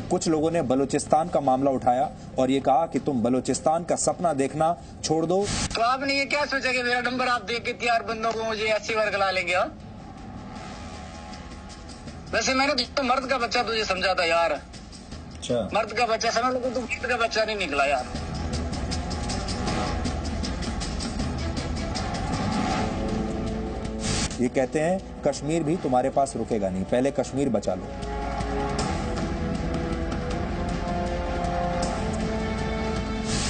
कुछ लोगों ने बलूचिस्तान का मामला उठाया और ये कहा कि तुम बलूचिस्तान का सपना देखना छोड़ दो। तो आपने ये क्या सोचा कि मेरा नंबर आप देख के 4 बंदों को मुझे ऐसी वर्ग ला लेंगे? हा? वैसे मैंने तो मर्द का बच्चा तुझे समझा था यार। अच्छा, मर्द का बच्चा समझ लो, तो मर्द का बच्चा नहीं निकला यार। ये कहते हैं कश्मीर भी तुम्हारे पास रुकेगा नहीं, पहले कश्मीर बचा लो।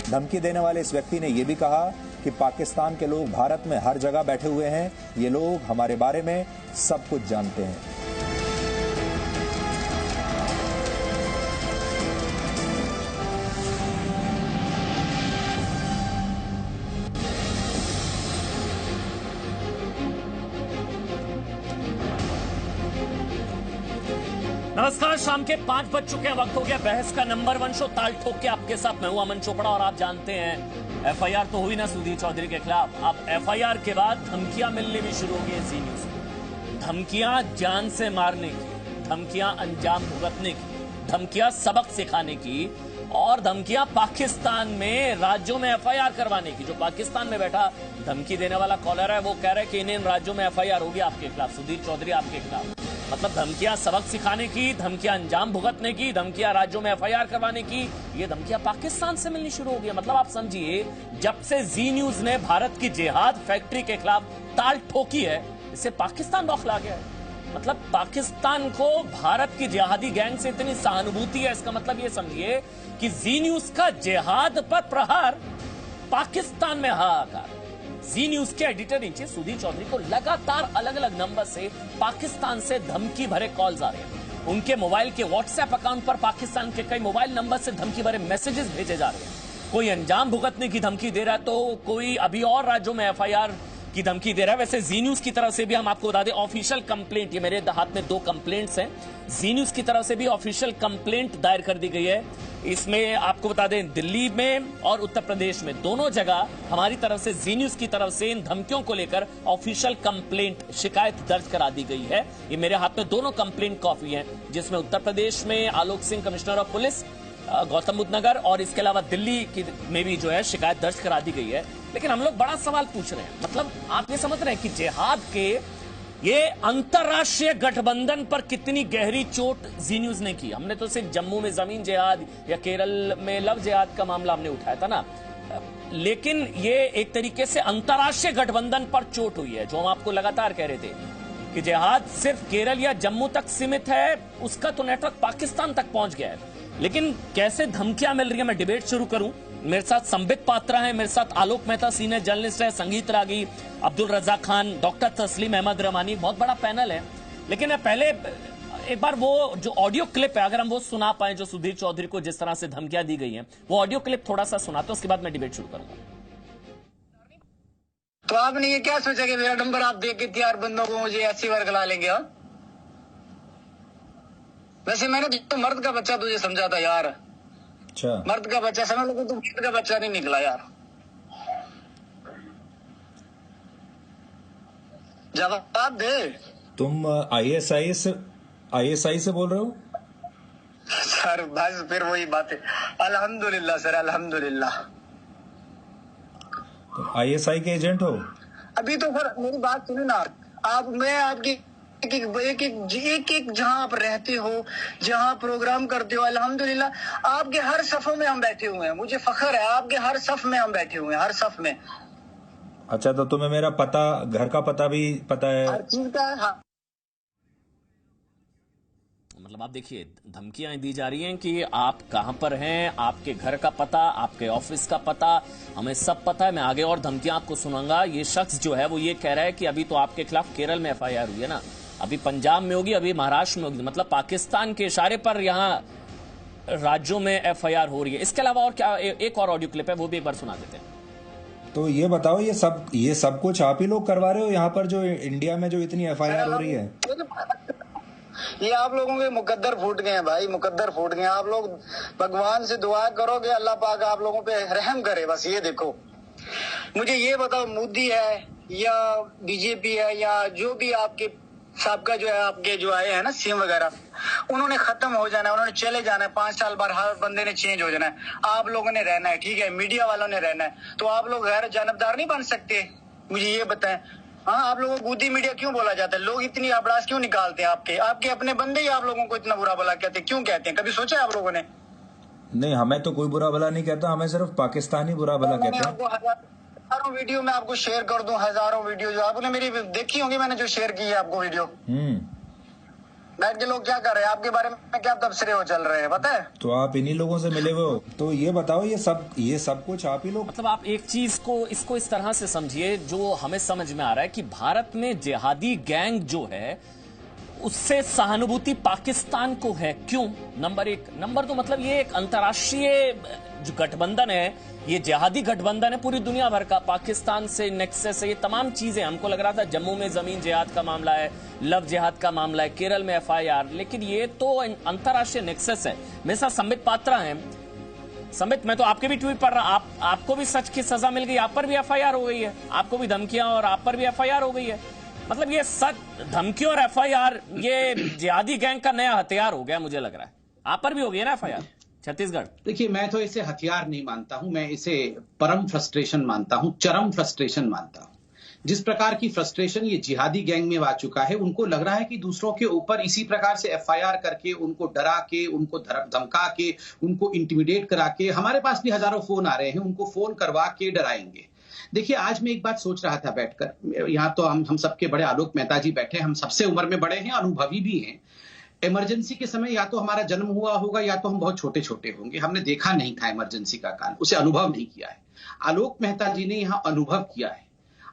धमकी देने वाले इस व्यक्ति ने यह भी कहा कि पाकिस्तान के लोग भारत में हर जगह बैठे हुए हैं, ये लोग हमारे बारे में सब कुछ जानते हैं। नमस्कार, शाम के 5 बज चुके हैं। वक्त हो गया बहस का नंबर 1 शो ताल ठोक के आपके साथ। मैं हूं अमन चोपड़ा और आप जानते हैं एफआईआर तो हुई ना सुधीर चौधरी के खिलाफ। अब एफआईआर के बाद धमकियां मिलने भी शुरू हो गई जी न्यूज को। धमकियां जान से मारने की, धमकियां अंजाम भुगतने की, धमकियां सबक सिखाने की और धमकियां पाकिस्तान में राज्यों में एफआईआर करवाने की। जो पाकिस्तान में बैठा धमकी देने वाला कॉलर है वो कह रहा है कि इन राज्यों में एफआईआर होगी आपके खिलाफ, सुधीर चौधरी आपके खिलाफ। मतलब धमकियां सबक सिखाने की, धमकियां अंजाम भुगतने की, धमकियां राज्यों में एफआईआर करवाने की, ये धमकियां पाकिस्तान से मिलनी शुरू हो गई। मतलब आप समझिए, जब से जी न्यूज ने भारत की जिहाद फैक्ट्री के खिलाफ ताल ठोकी है, इससे पाकिस्तान बौखला गया है। मतलब पाकिस्तान को भारत की जिहादी गैंग से इतनी सहानुभूति है, इसका मतलब ये समझिए कि जी न्यूज का जिहाद पर प्रहार पाकिस्तान में हाहाकार। जी न्यूज के editor in chief Sudhir Chaudhary को लगातार अलग अलग नंबर से पाकिस्तान से धमकी भरे कॉल्स आ रहे हैं। उनके मोबाइल के व्हाट्सएप अकाउंट पर पाकिस्तान के कई मोबाइल नंबर से धमकी भरे मैसेजेस भेजे जा रहे हैं। कोई अंजाम भुगतने की धमकी दे रहा है तो कोई अभी और राज्यों में एफआईआर की धमकी दे रहा है। वैसे जी न्यूज की तरफ से भी हम आपको बता दें, ऑफिशियल कंप्लेंट, ये मेरे हाथ में 2 कंप्लेंट्स हैं, जी न्यूज की तरफ से भी ऑफिशियल कंप्लेंट दायर कर दी गई है। इसमें आपको बता दें, दिल्ली में और उत्तर प्रदेश में दोनों जगह हमारी तरफ से, जी न्यूज की तरफ से इन धमकियों को लेकर ऑफिशियल कंप्लेंट, शिकायत दर्ज करा दी गई है। ये मेरे हाथ में दोनों कंप्लेंट कॉपी हैं, जिसमें उत्तर प्रदेश में Alok Singh, commissioner of police Gautam Buddh Nagar, और इसके अलावा दिल्ली की में भी जो है शिकायत दर्ज करा दी गई है। लेकिन हम लोग बड़ा सवाल पूछ रहे हैं, मतलब आप ये समझ रहे हैं कि जिहाद के ये अंतरराष्ट्रीय गठबंधन पर कितनी गहरी चोट जी न्यूज ने की। हमने तो सिर्फ जम्मू में जमीन जिहाद या केरल में लव जिहाद का मामला हमने उठाया था ना, लेकिन ये एक तरीके से अंतरराष्ट्रीय गठबंधन पर चोट हुई है। जो हम आपको लगातार कह रहे थे कि जिहाद सिर्फ केरल या जम्मू तक सीमित है, उसका तो नेटवर्क पाकिस्तान तक पहुंच गया है। लेकिन कैसे धमकियां मिल रही है, मैं डिबेट शुरू करूं। मेरे साथ संबित पात्रा है, मेरे साथ आलोक मेहता सीनियर जर्नलिस्ट है, संगीत रागी, अब्दुल रज़ाक खान, डॉक्टर तस्लीम अहमद रहमानी, बहुत बड़ा पैनल है। लेकिन पहले एक बार वो जो ऑडियो क्लिप है, अगर हम वो सुना पाए जो सुधीर चौधरी को जिस तरह से धमकियां दी गई हैं, वो ऑडियो क्लिप थोड़ा सा सुनाते, उसके बाद मैं डिबेट शुरू करूंगा। तो आपने ये क्या सोचा कि मेरा नंबर आप देख के 4 बंदों को मुझे ऐसी वर्ग ला लेंगे? हा? वैसे मैंने तो मर्द का बच्चा तुझे समझा था यार। अच्छा, मर्द का बच्चा समझ लो, तो मर्द का बच्चा नहीं निकला यार। जवाब दे। तुम आईएसआई से बोल रहे हो? सर बस फिर वही बात है। अल्हम्दुलिल्लाह सर, अल्हम्दुलिल्लाह। तो आईएसआई के एजेंट हो? अभी तो सर मेरी बात सुने ना आप। मैं आपकी एक जहां आप रहते हो, जहां प्रोग्राम करते हो, अल्हम्दुलिल्लाह आपके हर सफों में हम बैठे हुए हैं। मुझे फख्र है, आपके हर सफ में हम बैठे हुए हैं, हर सफ में। अच्छा, तो तुम्हें मेरा पता, घर का पता भी पता है? हर चीज का है। हाँ। मतलब आप देखिए, धमकियां दी जा रही हैं कि आप कहां पर हैं, आपके घर का पता, आपके ऑफिस का पता, हमें सब पता है। मैं आगे और धमकियां आपको सुनाऊंगा। ये शख्स जो है वो ये कह रहा है कि अभी तो आपके खिलाफ केरल में एफआईआर हुई है ना, अभी पंजाब में होगी, अभी महाराष्ट्र में होगी। मतलब पाकिस्तान के इशारे पर यहां राज्यों में एफआईआर हो रही है। इसके अलावा और क्या, एक और ऑडियो क्लिप है, वो भी एक बार सुना देते हैं। तो ये बताओ, ये सब कुछ आप ही लोग करवा रहे हो यहाँ पर, जो इंडिया में जो इतनी एफआईआर हो रही है? ये आप लोगों के मुकद्दर फूट गए हैं भाई, मुकद्दर फूट गए हैं। आप लोग भगवान से दुआ करोगे, अल्लाह पाक आप लोगों पे रहम करे। बस ये देखो, मुझे ये बताओ, मोदी है या बीजेपी है या जो भी आपके साहब का जो है, आपके जो आए हैं ना सीएम वगैरह, उन्होंने खत्म हो जाना है, उन्होंने चले जाना है, 5 साल बाद हर बंदे ने चेंज हो जाना है। आप लोगों ने रहना है, ठीक है, मीडिया वालों ने रहना है। तो आप लोग गैर जानबदार नहीं बन सकते, मुझे ये बताएं। हाँ, आप लोगों को गोदी मीडिया क्यों बोला जाता है? लोग इतनी अबड़ास क्यों निकालते हैं? आपके अपने बंदे ही आप लोगों को इतना बुरा भला कहते हैं, क्यों कहते हैं? कभी सोचा है आप लोगों ने? नहीं, हमें तो कोई बुरा भला नहीं कहता, हमें सिर्फ पाकिस्तानी बुरा भला कहते हैं। आपको हजारों वीडियो मैं आपको शेयर कर दूं, हजारों वीडियो जो आपने मेरी देखी होंगी, मैंने जो शेयर की है आपको वीडियो। बैठ के लोग क्या कर रहे हैं आपके बारे में, क्या तबसरे हो चल रहे हैं, पता है? तो आप इन्हीं लोगों से मिले हुए हो, तो ये बताओ, ये सब कुछ आप ही लोग। मतलब आप एक चीज को इसको इस तरह से समझिए, जो हमें समझ में आ रहा है कि भारत में जिहादी गैंग जो है उससे सहानुभूति पाकिस्तान को है। क्यों? नंबर 1। नंबर 2, मतलब ये एक अंतर्राष्ट्रीय जो गठबंधन है, ये जिहादी गठबंधन है पूरी दुनिया भर का, पाकिस्तान से नेक्सस है, ये तमाम चीजें। हमको लग रहा था जम्मू में जमीन जिहाद का मामला है, लव जिहाद का मामला है, केरल में FIR, लेकिन ये तो अंतर्राष्ट्रीय नेक्सस है। मेरे साथ संबित पात्रा हैं। संबित, मैं तो आपके भी ट्वीट पढ़ रहा, आपको भी सच की सजा मिल गई, आप पर भी FIR हो गई है, आपको भी धमकियां और आप पर भी FIR हो गई है। मतलब ये सच, धमकियों और FIR ये जिहादी गैंग का नया हथियार हो गया, मुझे लग रहा है। आप पर भी हो गया ना FIR छत्तीसगढ़? देखिए, मैं तो इसे हथियार नहीं मानता हूं, मैं इसे परम फ्रस्ट्रेशन मानता हूं, चरम फ्रस्ट्रेशन मानता हूं। जिस प्रकार की फ्रस्ट्रेशन ये जिहादी गैंग में आ चुका है, उनको लग रहा है कि दूसरों के ऊपर इसी प्रकार से FIR करके, उनको डरा के, उनको धमका के, उनको इंटिमिडेट करा के, हमारे पास भी हजारों फोन आ रहे हैं, उनको फोन करवा के डराएंगे। देखिए, आज मैं एक बात सोच रहा था बैठकर, यहाँ तो हम सबके बड़े आलोक मेहता जी बैठे, हम सबसे उम्र में बड़े हैं, अनुभवी भी हैं। इमरजेंसी के समय या तो हमारा जन्म हुआ होगा या तो हम बहुत छोटे छोटे होंगे, हमने देखा नहीं था इमरजेंसी का काल, उसे अनुभव नहीं किया है। आलोक मेहता जी ने यहाँ अनुभव किया है।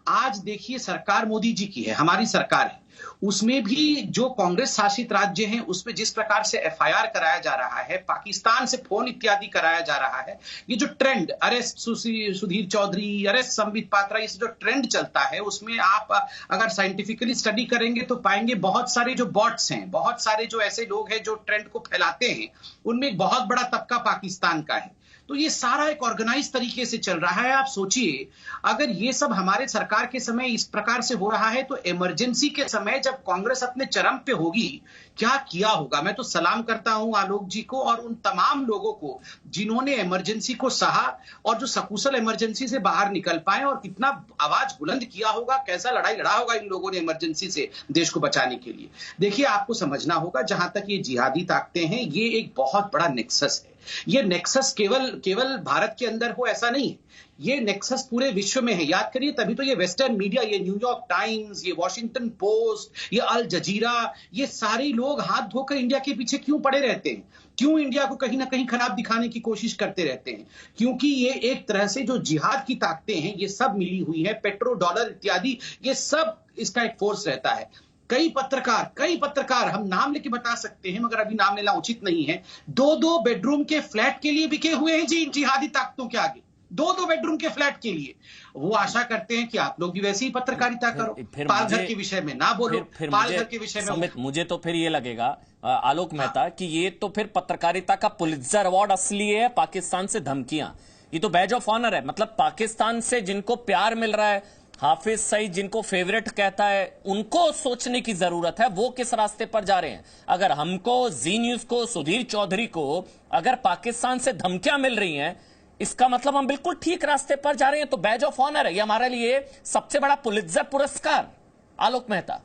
आज देखिए, सरकार मोदी जी की है, हमारी सरकार है, उसमें भी जो कांग्रेस शासित राज्य हैं उसमें जिस प्रकार से FIR कराया जा रहा है, पाकिस्तान से फोन इत्यादि कराया जा रहा है, ये जो trend, arrest Sudhir Chaudhary, arrest Sambit Patra, ये जो ट्रेंड चलता है, उसमें आप अगर साइंटिफिकली स्टडी करेंगे तो पाएंगे बहुत सारे जो बॉट्स हैं, बहुत सारे जो ऐसे लोग हैं जो ट्रेंड को फैलाते हैं, उनमें एक बहुत बड़ा तबका पाकिस्तान का है। तो ये सारा एक ऑर्गेनाइज तरीके से चल रहा है। आप सोचिए, अगर ये सब हमारे सरकार के समय इस प्रकार से हो रहा है, तो इमरजेंसी के समय जब कांग्रेस अपने चरम पे होगी, क्या किया होगा। मैं तो सलाम करता हूं आलोक जी को और उन तमाम लोगों को जिन्होंने इमरजेंसी को सहा और जो सकुशल इमरजेंसी से बाहर निकल पाए, और कितना आवाज बुलंद किया होगा, कैसा लड़ाई लड़ा होगा इन लोगों ने इमरजेंसी से देश को बचाने के लिए। देखिए, आपको समझना होगा, जहां तक ये जिहादी ताकतें हैं, ये एक बहुत बड़ा नेक्सस है। ये नेक्सस केवल भारत के अंदर हो ऐसा नहीं है, ये नेक्सस पूरे विश्व में है। याद करिए, तभी तो ये वेस्टर्न मीडिया, ये न्यूयॉर्क टाइम्स, ये वॉशिंगटन पोस्ट, ये अल जजीरा, ये सारे लोग हाथ धोकर इंडिया के पीछे क्यों पड़े रहते हैं? क्यों इंडिया को कहीं ना कहीं खराब दिखाने की कोशिश करते रहते हैं? क्योंकि ये एक तरह से जो जिहाद की ताकतें हैं, ये सब मिली हुई है, पेट्रो डॉलर इत्यादि, ये सब इसका एक फोर्स रहता है। कई पत्रकार हम नाम लेके बता सकते हैं, मगर अभी नाम लेना उचित नहीं है, 2-2 बेडरूम के फ्लैट के लिए बिके हुए हैं जी जिहादी ताकतों के आगे, 2-2 बेडरूम के फ्लैट के लिए। वो आशा करते हैं कि आप लोग भी वैसी ही पत्रकारिता करो, पालघर के विषय में ना बोलो, पालघर के विषय में। मुझे तो फिर ये लगेगा आलोक मेहता कि ये तो फिर पत्रकारिता का पुलित्जर अवार्ड असली है, पाकिस्तान से धमकियां, ये तो बैज ऑफ ऑनर है। मतलब पाकिस्तान से जिनको प्यार मिल रहा है, हाफिज सईद जिनको फेवरेट कहता है, उनको सोचने की जरूरत है वो किस रास्ते पर जा रहे हैं। अगर हमको, जी न्यूज को, सुधीर चौधरी को अगर पाकिस्तान से धमकियां मिल रही हैं, इसका मतलब हम बिल्कुल ठीक रास्ते पर जा रहे हैं। तो बैज ऑफ ऑनर है ये हमारे लिए, सबसे बड़ा पुलित्जर पुरस्कार। आलोक मेहता,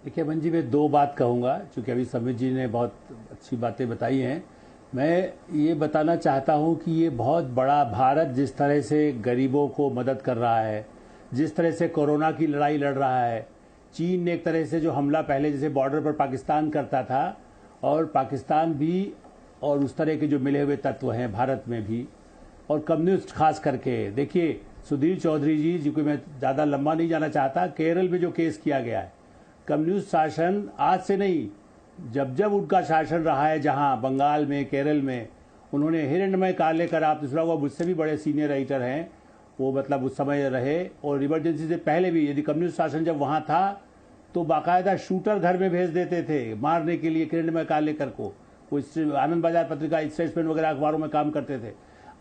देखिए अमन जी, मैं 2 बात कहूंगा, क्योंकि अभी समित जी ने बहुत अच्छी बातें बताई हैं। मैं ये बताना चाहता हूं कि ये बहुत बड़ा, भारत जिस तरह से गरीबों को मदद कर रहा है, जिस तरह से कोरोना की लड़ाई लड़ रहा है, चीन ने एक तरह से जो हमला पहले जैसे बॉर्डर पर पाकिस्तान करता था, और पाकिस्तान भी, और उस तरह के जो मिले हुए तत्व हैं भारत में भी, और कम्युनिस्ट खास करके। देखिए सुधीर चौधरी जी, जिनको मैं ज़्यादा लंबा नहीं जाना चाहता, केरल में जो केस किया गया है, कम्युनिस्ट शासन आज से नहीं, जब जब उनका शासन रहा है, जहां बंगाल में, केरल में, उन्होंने हिरण्यमय कालेकर, आप दूसरा को मुझसे भी बड़े सीनियर राइटर हैं वो, मतलब उस समय रहे, और इमरजेंसी से पहले भी यदि कम्युनिस्ट शासन जब वहां था तो बाकायदा शूटर घर में भेज देते थे मारने के लिए हिरण्यमय कालेकर को। वो आनंद बाजार पत्रिका, स्टेट्समैन वगैरह अखबारों में काम करते थे।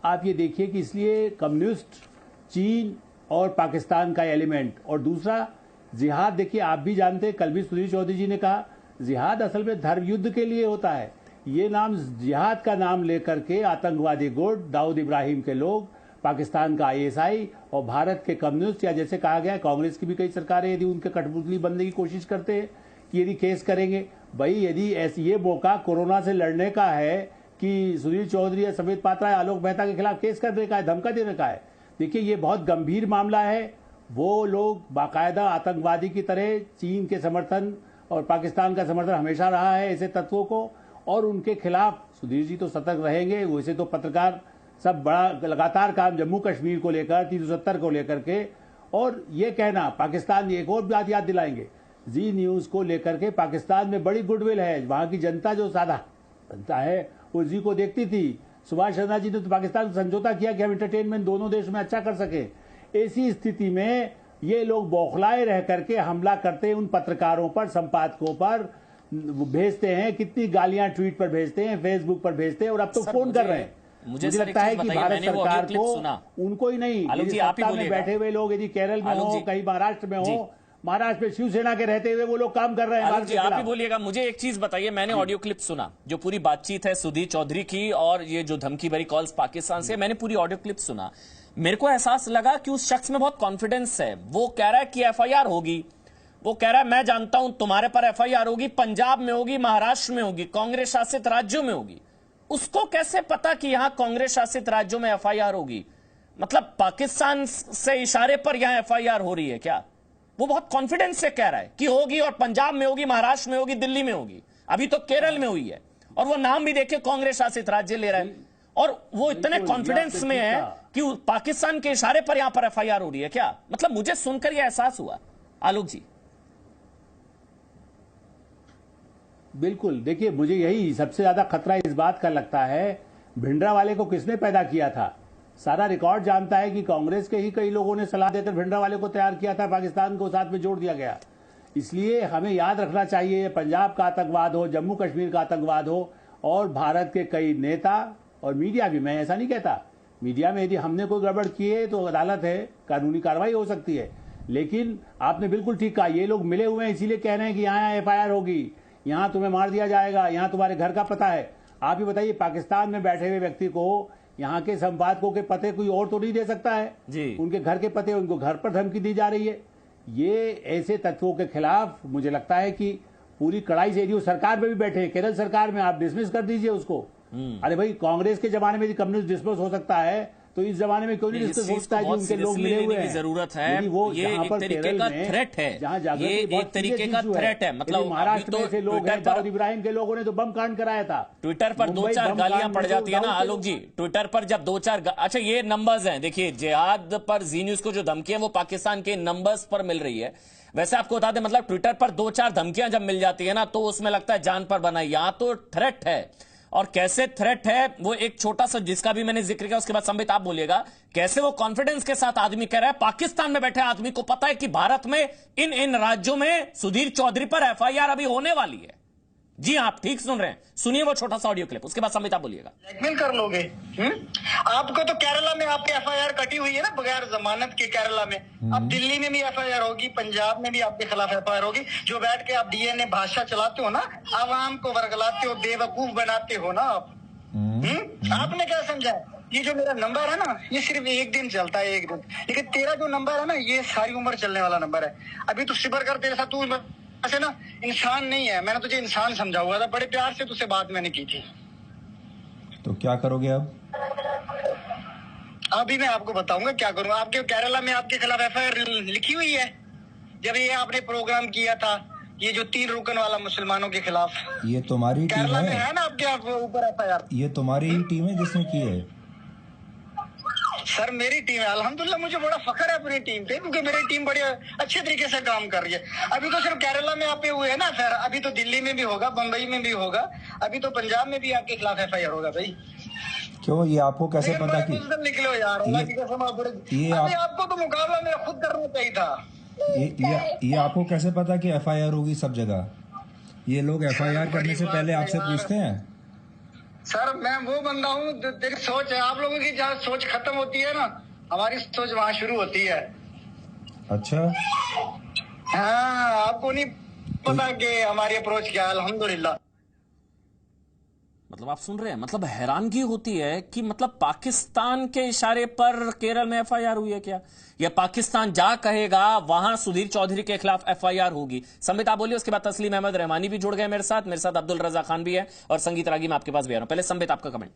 आप ये देखिए कि इसलिए कम्युनिस्ट, चीन और पाकिस्तान का एलिमेंट। और दूसरा जिहाद, देखिए आप भी जानते हैं, कल भी सुधीर चौधरी जी ने कहा जिहाद असल में धर्म युद्ध के लिए होता है। ये नाम जिहाद का नाम लेकर के आतंकवादी गुट, दाऊद इब्राहिम के लोग, पाकिस्तान का ISI और भारत के कम्युनिस्ट, या जैसे कहा गया कांग्रेस की भी कई सरकारें यदि उनके कठपुतली बनने की कोशिश करते हैं कि यदि केस करेंगे, भाई यदि ऐसी ये मौका कोरोना से लड़ने का है कि सुधीर चौधरी या सफेद पात्रा या आलोक मेहता के खिलाफ केस करने का है, धमका देने का है, देखिए ये बहुत गंभीर मामला है। वो लोग बाकायदा आतंकवादी की तरह चीन के समर्थन और पाकिस्तान का समर्थन हमेशा रहा है ऐसे तत्वों को, और उनके खिलाफ सुधीर जी तो सतर्क रहेंगे। वैसे तो पत्रकार सब बड़ा लगातार काम जम्मू कश्मीर को लेकर, 370 को लेकर के, और ये कहना पाकिस्तान, एक और बात याद दिलाएंगे, जी न्यूज को लेकर के पाकिस्तान में बड़ी गुडविल है। वहां की जनता जो सादा जनता है वो जी को देखती थी। सुभाष चंद्र जी ने तो पाकिस्तान से समझौता किया कि हम एंटरटेनमेंट दोनों देश में अच्छा कर सके। ऐसी स्थिति में ये लोग बौखलाए रह करके हमला करते हैं उन पत्रकारों पर, संपादकों पर, भेजते हैं, कितनी गालियां ट्वीट पर भेजते हैं, फेसबुक पर भेजते हैं, और अब तो फोन कर रहे हैं। मुझे लगता है कि भारत सरकार को, उनको ही नहीं, सत्ता में बैठे हुए लोग यदि केरल में हो, कहीं महाराष्ट्र में हो, महाराष्ट्र में शिवसेना के रहते हुए वो लोग काम कर रहे हैं। आप ही बोलिएगा। मुझे एक चीज बताइए, मैंने ऑडियो क्लिप सुना जो पूरी बातचीत है सुधीर चौधरी की, और ये जो धमकी भरी कॉल्स पाकिस्तान से, मैंने पूरी ऑडियो क्लिप सुना। मेरे को एहसास लगा कि उस शख्स में बहुत कॉन्फिडेंस है। वो कह रहा है कि FIR होगी, वो कह रहा है मैं जानता हूं तुम्हारे पर FIR होगी, पंजाब में होगी, महाराष्ट्र में होगी, कांग्रेस शासित राज्यों में होगी। उसको कैसे पता कि यहां कांग्रेस शासित राज्यों में FIR होगी? मतलब पाकिस्तान से इशारे पर यहां FIR हो रही है क्या? वो बहुत कॉन्फिडेंस से कह रहा है कि होगी, और पंजाब में होगी, महाराष्ट्र में होगी, दिल्ली में होगी, अभी तो केरल में हुई है, और वो नाम भी देखे कांग्रेस शासित राज्य ले रहा है, और वो इतने कॉन्फिडेंस में है कि पाकिस्तान के इशारे पर यहां पर FIR हो रही है क्या? मतलब मुझे सुनकर यह एहसास हुआ। आलोक जी। बिल्कुल, देखिए मुझे यही सबसे ज्यादा खतरा इस बात का लगता है, भिंडरावाले को किसने पैदा किया था? सारा रिकॉर्ड जानता है कि कांग्रेस के ही कई लोगों ने सलाह देकर भिंडरावाले को तैयार किया था, पाकिस्तान को साथ में जोड़ दिया गया। इसलिए हमें याद रखना चाहिए, पंजाब का आतंकवाद हो, जम्मू कश्मीर का आतंकवाद हो, और भारत के कई नेता और मीडिया भी, मैं ऐसा नहीं कहता, मीडिया में यदि हमने कोई गड़बड़ की है तो अदालत है, कानूनी कार्रवाई हो सकती है। लेकिन आपने बिल्कुल ठीक कहा, ये लोग मिले हुए हैं, इसीलिए कह रहे हैं कि यहाँ FIR होगी, यहां तुम्हें मार दिया जाएगा, यहां तुम्हारे घर का पता है। आप ही बताइए, पाकिस्तान में बैठे हुए व्यक्ति को यहां के संपादकों के पते कोई और तो नहीं दे सकता है जी। उनके घर के पते, उनको घर पर धमकी दी जा रही है। ये ऐसे तत्वों के खिलाफ मुझे लगता है कि पूरी कड़ाई से, यदि वो सरकार में भी बैठे, केरल सरकार में, आप डिसमिस कर दीजिए उसको। अरे भाई, कांग्रेस के जमाने में कम्युनिस्ट डिसमिस हो सकता है, तो इस जमाने में क्यों नहीं डिस्कस होता है कि उनके लोग मिले हुए हैं? जरूरत है, वो ये एक तरीके का थ्रेट है, ये एक तरीके का थ्रेट है। मतलब महाराष्ट्र में से लोग हैं, दाऊद इब्राहिम के लोगों ने तो बम कांड कराया था। ट्विटर पर 2-4 गालियां पड़ जाती है ना आलोक जी, ट्विटर पर जब 2-4, अच्छा ये नंबर्स हैं, देखिए जिहाद पर जी न्यूज को जो धमकी है वो पाकिस्तान के नंबर्स पर मिल रही है। वैसे आपको बता दें, मतलब ट्विटर पर 2-4 धमकियां जब मिल जाती है ना, तो उसमें लगता है जान पर बनाई। यहां तो थ्रेट है, और कैसे थ्रेट है वो एक छोटा सा जिसका भी मैंने जिक्र किया, उसके बाद संबित आप बोलिएगा, कैसे वो कॉन्फिडेंस के साथ आदमी कह रहा है, पाकिस्तान में बैठे आदमी को पता है कि भारत में इन राज्यों में सुधीर चौधरी पर FIR अभी होने वाली है। जी आप ठीक सुन रहे हैं, सुनिए वो छोटा सा ऑडियो क्लिप, उसके बाद संबित आप बोलिएगा। ब्लैकमेल कर लोगे? आपको तो केरला में आपकी FIR कटी हुई है ना बगैर जमानत के, केरला में। अब दिल्ली में भी FIR होगी, पंजाब में भी आपके खिलाफ FIR होगी। जो बैठ के आप DNA भाषा चलाते हो ना, आवाम को वर्गलाते हो, बेवकूफ बनाते हो ना आप। आपने क्या समझा? ये जो मेरा नंबर है ना, ये सिर्फ एक दिन चलता है, एक दिन। लेकिन तेरा जो नंबर है ना, ये सारी उम्र चलने वाला नंबर है। अभी तू सिबर कर, तेरे साथ तू ऐसे ना इंसान नहीं है, मैंने तुझे इंसान समझा हुआ था, बड़े प्यार से तुझसे बात मैंने की थी। तो क्या करोगे अब? अभी मैं आपको बताऊंगा क्या करूंगा। आपके केरला में आपके खिलाफ FIR लिखी हुई है। जब ये आपने प्रोग्राम किया था, ये जो 3 रुकन वाला मुसलमानों के खिलाफ, ये तुम्हारी टीम केरला में है ना आपके ऊपर FIR? ये तुम्हारी ही टीम है जिसने की है? सर मेरी टीम है, अल्हम्दुलिल्लाह मुझे बड़ा फख्र है अपनी टीम पे, क्योंकि मेरी टीम बड़े अच्छे तरीके से काम कर रही है। अभी तो सिर्फ केरला में आप पे हुए है ना FIR, अभी तो दिल्ली में भी होगा, बंबई में भी होगा, अभी तो पंजाब में भी आपके खिलाफ FIR होगा भाई। क्यों? ये आपको कैसे पता कि निकले हो यार? ये आपको तो मुकाबला मेरा खुद करना चाहिए था। ये आपको कैसे पता कि FIR होगी सब जगह? ये लोग FIR करने से पहले आपसे पूछते हैं? सर मैं वो बंदा हूँ, तेरी सोच है, आप लोगों की जहाँ सोच खत्म होती है ना, हमारी सोच वहाँ शुरू होती है। अच्छा, हाँ, आपको नहीं पता कि हमारी अप्रोच क्या है। अल्हम्दुलिल्लाह। मतलब आप सुन रहे हैं, मतलब हैरानगी होती है कि मतलब पाकिस्तान के इशारे पर केरल में एफआईआर हुई है क्या, या पाकिस्तान जा कहेगा वहां सुधीर चौधरी के खिलाफ एफआईआर होगी। संबित आप बोलिए, उसके बाद तस्लीम अहमद रहमानी भी जुड़ गए मेरे साथ अब्दुल रजा खान भी है और संगीत रागी मैं आपके पास भी आ रहा हूं। पहले संबित आपका कमेंट।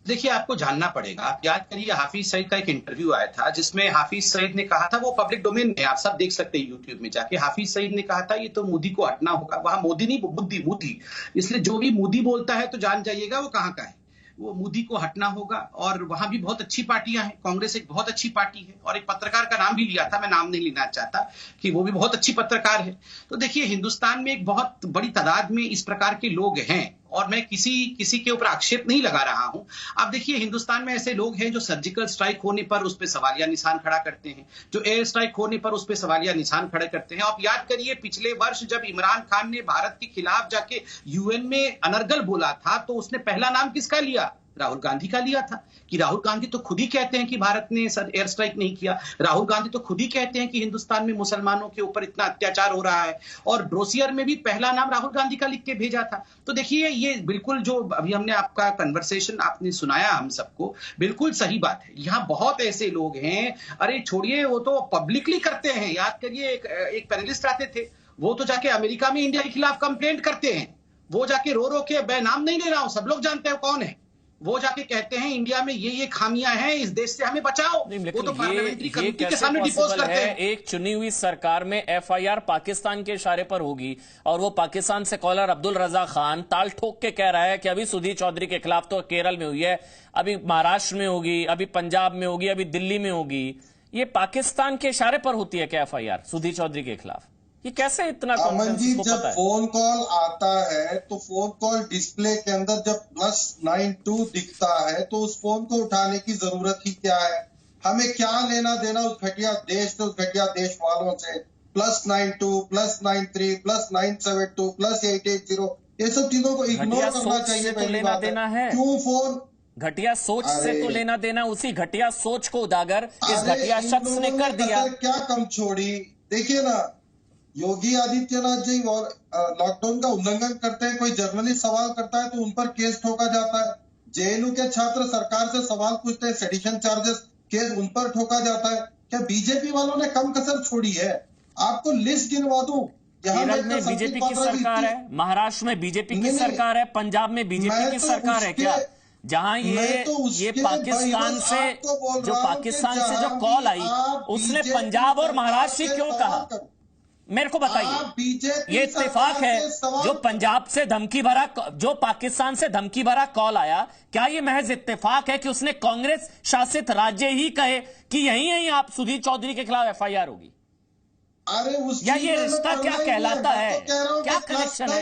देखिए, आपको जानना पड़ेगा। आप याद करिए, हाफिज सईद का एक इंटरव्यू आया था जिसमें हाफिज सईद ने कहा था, वो पब्लिक डोमेन में आप सब देख सकते हैं यूट्यूब में जाके। हाफिज सईद ने कहा था ये तो मोदी को हटना होगा। वहां मोदी नहीं, बुद्धि मोदी, इसलिए जो भी मोदी बोलता है तो जान जाइएगा वो कहां का है। वो मोदी को हटना होगा। और वहां भी बहुत अच्छी पार्टियां हैं, कांग्रेस एक बहुत अच्छी पार्टी है। और एक पत्रकार का नाम भी लिया था, मैं नाम नहीं लेना चाहता, कि वो भी बहुत अच्छी पत्रकार है। तो देखिए, हिंदुस्तान में एक बहुत बड़ी तादाद में इस प्रकार के लोग हैं और मैं किसी के ऊपर आक्षेप नहीं लगा रहा हूं। अब देखिए, हिंदुस्तान में ऐसे लोग हैं जो सर्जिकल स्ट्राइक होने पर उस पर सवालिया निशान खड़ा करते हैं, जो एयर स्ट्राइक होने पर उस पर सवालिया निशान खड़े करते हैं। आप याद करिए, पिछले वर्ष जब इमरान खान ने भारत के खिलाफ जाके यूएन में अनर्गल बोला था तो उसने पहला नाम किसका लिया? राहुल गांधी का लिया था। कि राहुल गांधी तो खुद ही कहते हैं कि भारत ने एयर स्ट्राइक नहीं किया। राहुल गांधी तो खुद ही कहते हैं कि हिंदुस्तान में मुसलमानों के ऊपर इतना अत्याचार हो रहा है। और ब्रोशियर में भी पहला नाम राहुल गांधी का लिख के भेजा था। तो देखिए, ये बिल्कुल जो अभी हमने आपका कन्वर्सेशन आपने सुनाया हम सबको, बिल्कुल सही बात है। यहाँ बहुत ऐसे लोग हैं, अरे छोड़िए, वो तो पब्लिकली करते हैं। याद करिए, एक पैनलिस्ट आते थे, वो तो जाके अमेरिका में इंडिया के खिलाफ कंप्लेंट करते हैं। वो जाके रो के, मैं नाम नहीं ले रहा हूं, सब लोग जानते हैं कौन है, वो जाके कहते हैं इंडिया में ये खामियां हैं, इस देश से हमें बचाओ। वो तो पार्लियामेंट्री कमेटी के सामने डिपोज करते हैं। एक चुनी हुई सरकार में एफआईआर पाकिस्तान के इशारे पर होगी और वो पाकिस्तान से कॉलर अब्दुल रजा खान ताल ठोक के कह रहा है कि अभी सुधीर चौधरी के खिलाफ तो केरल में हुई है, अभी महाराष्ट्र में होगी, अभी पंजाब में होगी, अभी दिल्ली में होगी। ये पाकिस्तान के इशारे पर होती है क्या एफआईआर सुधीर चौधरी के खिलाफ? ये कैसे इतना अमन जी, जब फोन कॉल आता है तो फोन कॉल डिस्प्ले के अंदर जब +92 दिखता है तो उस फोन को उठाने की जरूरत ही क्या है? हमें क्या लेना देना उस घटिया देश से, उस घटिया देश वालों से? +92, +93, +972, +880, ये सब चीजों को इग्नोर करना चाहिए। तो लेना देना है क्यों फोन? घटिया सोच से तो लेना देना, उसी घटिया सोच को उजागर इस घटिया शख्स ने कर दिया। क्या कम छोड़ी? देखिए ना, योगी आदित्यनाथ जी लॉकडाउन का उल्लंघन करते हैं, कोई जर्नलिस्ट सवाल करता है तो उन पर केस ठोका जाता है। जेएनयू के छात्र सरकार से सवाल पूछते हैं, सेडिशन चार्जेस केस उन पर ठोका जाता है। क्या बीजेपी वालों ने कम कसर छोड़ी है? आपको लिस्ट गिनवा दूं। केरल में बीजेपी की सरकार है, महाराष्ट्र में बीजेपी की सरकार है, पंजाब में बीजेपी की सरकार है क्या? जहां ये पाकिस्तान से जो कॉल आई उसने पंजाब और महाराष्ट्र क्यों कहा? मेरे को बताइए। ये इत्तेफाक है जो पंजाब से धमकी भरा, जो पाकिस्तान से धमकी भरा कॉल आया, क्या ये महज इत्तेफाक है कि उसने कांग्रेस शासित राज्य ही कहे कि यहीं आप सुधीर चौधरी के खिलाफ एफआईआर होगी? अरे या ये रिश्ता क्या कहलाता है? क्या कनेक्शन है?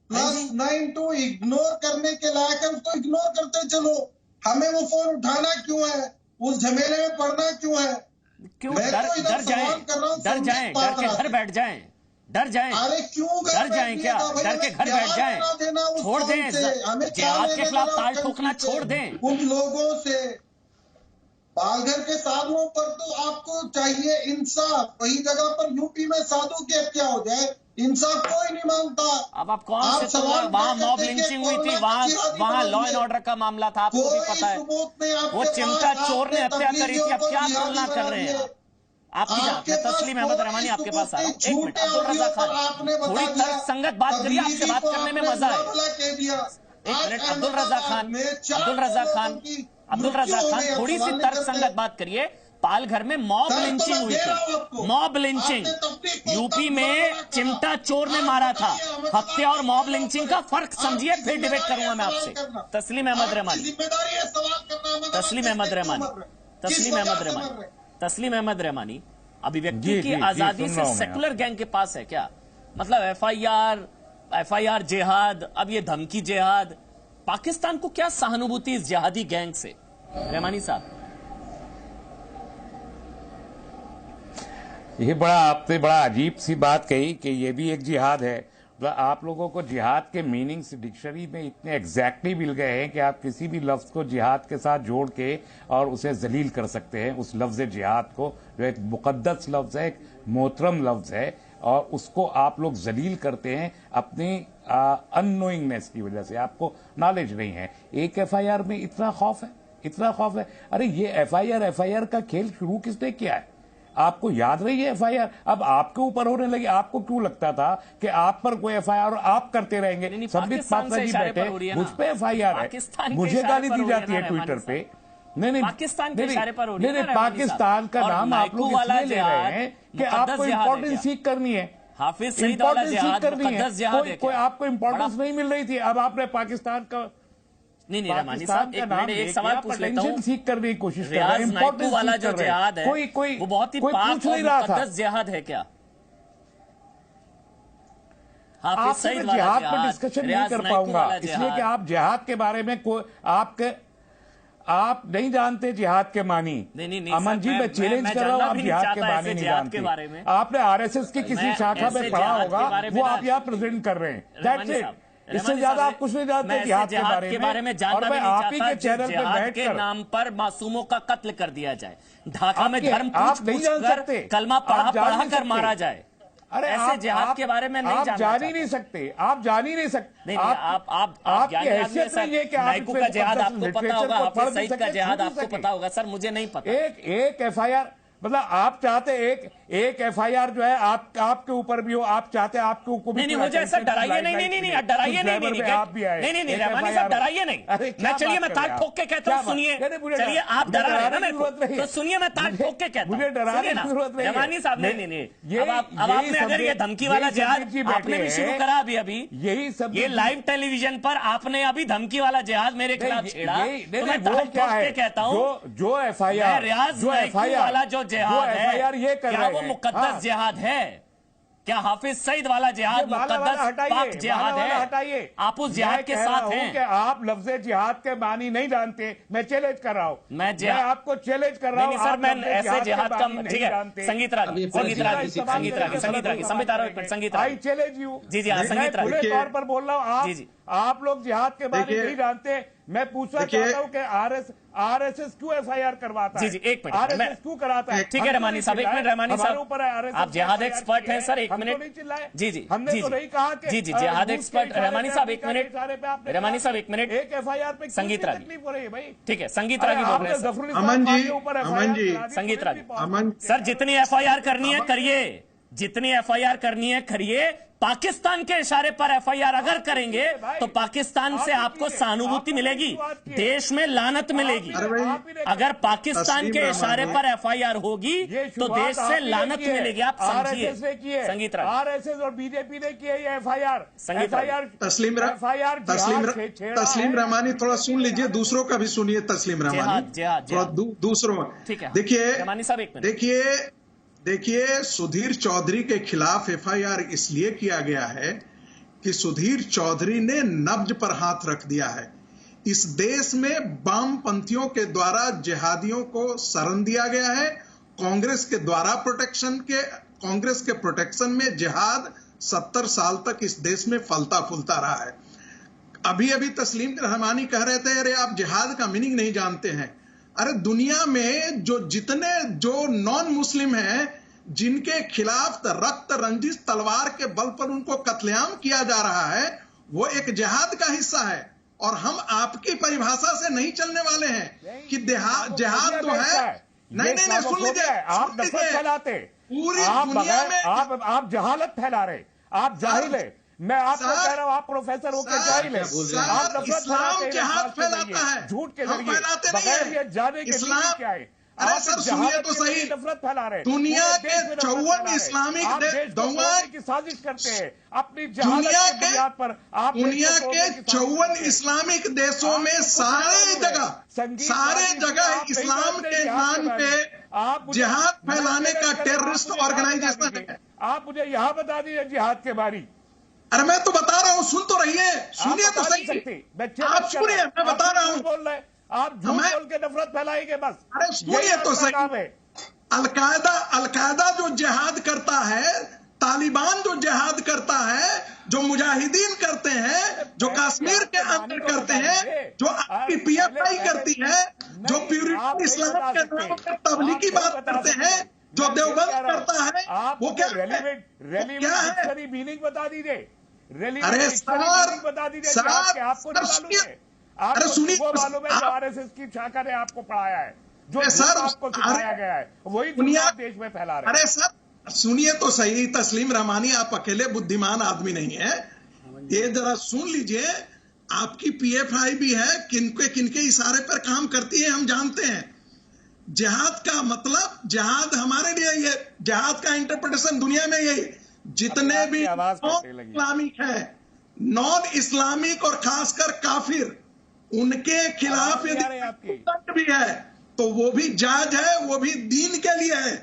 +92 इग्नोर करने के लायक है, उसको इग्नोर करते चलो। हमें वो फोन उठाना क्यों है? उस झमेले में पड़ना क्यों है? क्यों डर जाएं, डर के घर बैठ जाएं, डर जाएं? अरे क्यों डर जाएं क्या? डर के घर बैठ जाएं, छोड़ दें जिहाद के खिलाफ ताल ठोकना, छोड़ दें उन लोगों से। पालघर के साधुओं पर तो आपको चाहिए इंसाफ, वही जगह पर यूपी में साधु की हत्या हो जाए, इंसाफ कोई नहीं मांगता। अब आप कौन से, वहां मॉब लिंचिंग हुई थी, वहां लॉ एंड ऑर्डर का मामला था, आपको भी पता है। वो चिमटा चोर ने हत्या करी थी, अब क्या तुलना कर रहे हैं आपकी? तस्लीम अहमद रहमानी आपके पास आ रहा हूं, एक मिनट। अब्दुल रजा खान, थोड़ी तर्कसंगत बात करिए, आपसे बात करने में मजा है। एक मिनट, अब्दुल रजा खान थोड़ी सी तर्कसंगत बात करिए। पालघर में मॉब लिंचिंग हुई थी, मॉब लिंचिंग। यूपी में चिमटा चोर ने मारा था। हत्या और मॉब लिंचिंग का फर्क समझिए, फिर डिबेट करूंगा मैं आपसे। तस्लीम अहमद रहमानी, अभिव्यक्ति की आजादी से सेकुलर गैंग के पास है क्या? मतलब एफआईआर जिहाद, अब ये धमकी जिहाद, पाकिस्तान को क्या सहानुभूति इस जिहादी गैंग से? रहमानी साहब, ये आपने बड़ा अजीब सी बात कही कि ये भी एक जिहाद है तो आप लोगों को जिहाद के मीनिंग्स डिक्शनरी में इतने एग्जैक्टली मिल गए हैं कि आप किसी भी लफ्ज को जिहाद के साथ जोड़ के और उसे जलील कर सकते हैं। उस लफ्ज जिहाद को, जो एक मुकद्दस लफ्ज है, एक मोहतरम लफ्ज है, और उसको आप लोग जलील करते हैं अपनी अननोइंगनेस की वजह से। आपको नॉलेज नहीं है। एक एफआईआर में इतना खौफ है, इतना खौफ है। अरे ये एफआईआर का खेल शुरू किसने किया है? आपको याद रही है एफआईआर? अब आपके ऊपर होने लगी। आपको क्यों लगता था कि आप पर कोई एफआईआर और आप करते रहेंगे? संबित पात्रा जी बैठे, मुझ पे एफआईआर है, मुझे गाली दी जाती है ट्विटर पे। नहीं, पाकिस्तान के इशारे पर हो रही है ना, पाकिस्तान का नाम आप लोग इसलिए ले रहे हैं कि आपको इंपॉर्टेंस सीख करनी है। हाफिज सईद वाला जिहाद मुकद्दस जिहाद है। कोई आपको इंपॉर्टेंस नहीं मिल रही थी, अब आपने पाकिस्तान का नहीं रहमानी साहब, एक सवाल पूछ लेता हूँ। सीख करने की कोशिश कर रहे हैं। इंपॉर्टेंस वाला जो जिहाद है वो बहुत ही पाक और मुकद्दस जिहाद है क्या? हाफिज सईद वाला जिहाद पर डिस्कशन नहीं कर पाऊंगा, इसलिए कि आप जिहाद के बारे में आप नहीं जानते जिहाद के मानी। नहीं, अमन जी, मैं चैलेंज कर रहा हूँ, आप जिहाद के मानी नहीं जानते। आपने आरएसएस की किसी शाखा में पढ़ा होगा, वो आप यहाँ प्रेजेंट कर रहे हैं। That's it. इससे ज्यादा आप कुछ नहीं जानते जिहाद के बारे में। जानना भी आप नहीं ही के चैनल पे जिहाद बैठ के नाम पर मासूमों का कत्ल कर दिया जाए, ढाका में धर्म पूछ कर कलमा पढ़ा कर मारा जाए। अरे ऐसे जिहाद के बारे में नहीं आप जान ही नहीं सकते, आप जान ही नहीं सकते। नहीं, आप हैसियत नहीं है कि नाइकू का जिहाद आपको पता होगा, हाफिज सईद का जिहाद आपको पता होगा। सर मुझे नहीं पता। एक एफआईआर, मतलब आप चाहते एक एफआईआर जो है आपके ऊपर भी हो, आप चाहते आपके ऊपर भी। नहीं, मुझे ऐसा डराइए नहीं, डराइए नहीं, आप भी आए। नहीं रहमानी साहब, डराइए नहीं। मैं चलिए मैं ताल ठोक के कहता हूँ, सुनिए। चलिए आप डरा रहे हैं ना मेरे को, तो सुनिए मैं ताल ठोक के कहता हूँ। मुझे डराने की जरूरत नहीं। रहमानी साहब नहीं। अब आपने अगर ये धमकी वाला जिहाद आपने भी शुरू करा अभी यही सब, ये लाइव टेलीविजन पर आपने अभी धमकी वाला जिहाद मेरे खिलाफ छेड़ा, तो मैं ताल ठोक के कहता हूँ जो एफआईआर रियाज वाला जो जिहाद है, क्या वो मुकद्दस जिहाद है? क्या हाफिज सईद वाला जिहाद मुकद्दस पाक जिहाद है? आप उस जिहाद के साथ हैं? कि आप लफ्ज जिहाद के मानी नहीं जानते। मैं चैलेंज कर रहा हूँ, मैं आपको चैलेंज कर रहा हूँ। सर मैं ऐसे जिहाद का, ठीक है, संगीत रागी आई चैलेंज यू। जी संगीत रागी पूरे तौर पर बोल रहा हूँ, आप लोग जिहाद के बारे में नहीं जानते। मैं पूछना चाहता हूँ कि आरएसएस क्यों एफआईआर करवाता है? जी एक मिनट, आरएसएस क्यों कराता है? ठीक है रहमानी साहब, एक मिनट रहमानी साहब, आप जिहाद एक्सपर्ट हैं सर, एक मिनट। जी हमने तो नहीं कहा कि जी जिहाद एक्सपर्ट। रहमानी साहब एक मिनट, रहमानी साहब एक मिनट। एक एफआईआर पे संगीत रागी भाई, ठीक है, संगीत रागी बोल रहे हैं। अमन जी, संगीत रागी सर, जितनी एफआईआर करनी है करिए, जितनी एफआईआर करनी है करिए। पाकिस्तान के इशारे पर एफआईआर अगर करेंगे तो पाकिस्तान से आपको सहानुभूति मिलेगी, देश में लानत मिलेगी। अगर पाकिस्तान के इशारे पर एफआईआर होगी तो देश से लानत मिलेगी। आप समझिए। संगीत राग, आरएसएस और बीजेपी ने किए ये एफआईआर। तस्लीम रहमानी थोड़ा सुन लीजिए, दूसरों का भी सुनिए। तस्लीम रहमानी दूसरों, ठीक है, देखिए रहमानी साहब एक मिनट। देखिए सुधीर चौधरी के खिलाफ एफआईआर इसलिए किया गया है कि सुधीर चौधरी ने नब्ज पर हाथ रख दिया है। इस देश में वामपंथियों के द्वारा जिहादियों को शरण दिया गया है। कांग्रेस के द्वारा कांग्रेस के प्रोटेक्शन में जिहाद 70 साल तक इस देश में फलता फूलता रहा है। अभी अभी तस्लीम रहमानी कह रहे थे, अरे आप जिहाद का मीनिंग नहीं जानते हैं। अरे दुनिया में जो नॉन मुस्लिम हैं, जिनके खिलाफ रक्त रंजिश तलवार के बल पर उनको कत्लेआम किया जा रहा है, वो एक जिहाद का हिस्सा है। और हम आपकी परिभाषा से नहीं चलने वाले हैं कि जिहाद तो है। नहीं, सुन लीजिए, आप नफरत फैलाते, पूरी दुनिया में आप जहालत फैला रहे, आप जाहिल है। मैं आपको कह रहा हूँ, आप प्रोफेसर होकर जाहिल है। आप इस्लाम जिहाद फैलाता है, झूठ के हम फैलाते नहीं बगैर ये जाने के इस्लाम क्या है? अरे सर सुनिए तो सही, नफरत फैला रहे, दुनिया के 54 इस्लामिक की साजिश करते हैं अपनी दुनिया के 54 54 इस्लामिक देशों में सारे जगह इस्लाम के नाम पे जिहाद फैलाने का टेररिस्ट ऑर्गेनाइजेशन है। आप मुझे यहाँ बता दीजिए जिहाद के बारे। अरे मैं तो बता रहा हूँ, सुन तो रहिए, सुनिए तो सही। आप सुनिए, मैं बता रहा हूँ। बोल रहे आप झूठ बोल के नफरत फैलाएंगे बस। अरे सुनिए तो सही। अलकायदा जो जिहाद करता है, तालिबान जो जिहाद करता है, जो मुजाहिदीन करते हैं, जो कश्मीर के अंदर करते हैं, जो आपकी पीएफआई करती है, जो प्यूरिटी इस्लाम के नाम पर तबलीग की बात करते हैं, जो देवबंद करता है, वो क्या है? मीनिंग बता दीजिए। अरे सर, बता दीजिए सर, आपको नहीं मालूम है। अरे सुनिए, वो मालूम है जो आरएसएस की शाखा ने आपको पढ़ाया है, जो सर आपको सिखाया गया है, वही दुनिया देश में फैला रहे हैं। अरे सर सुनिए तो सही, तस्लीम रहमानी आप अकेले बुद्धिमान आदमी नहीं है, ये जरा सुन लीजिए। आपकी पीएफआई भी है, किनके इशारे पर काम करती है हम जानते हैं। जिहाद का मतलब, जिहाद हमारे लिए ये जिहाद का इंटरप्रिटेशन दुनिया में यही, जितने भी इस्लामिक है, नॉन इस्लामिक और खासकर काफिर, उनके खिलाफ यदि भी है तो वो भी जायज है, वो भी दीन के लिए है।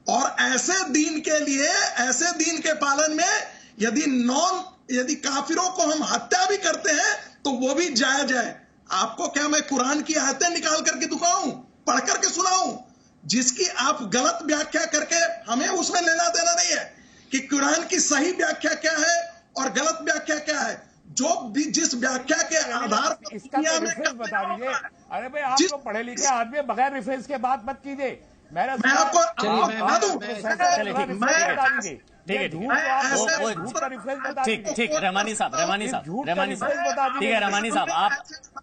और ऐसे दीन के लिए, ऐसे दीन के पालन में यदि काफिरों को हम हत्या भी करते हैं तो वो भी जायज है। आपको क्या मैं कुरान की आयतें निकाल करके दिखाऊं, पढ़ करके सुनाऊं, जिसकी आप गलत व्याख्या करके, हमें उसमें लेना देना नहीं है कि कुरान की सही व्याख्या क्या है और गलत व्याख्या क्या है। जो भी जिस व्याख्या के आधार पर इसका रेफरेंस बता दीजिए। अरे भाई आप तो पढ़े लिखे आदमी, बगैर रेफरेंस के बात मत कीजिए। मैं आपको ठीक, रहमानी साहब, ठीक है रहमानी साहब, आप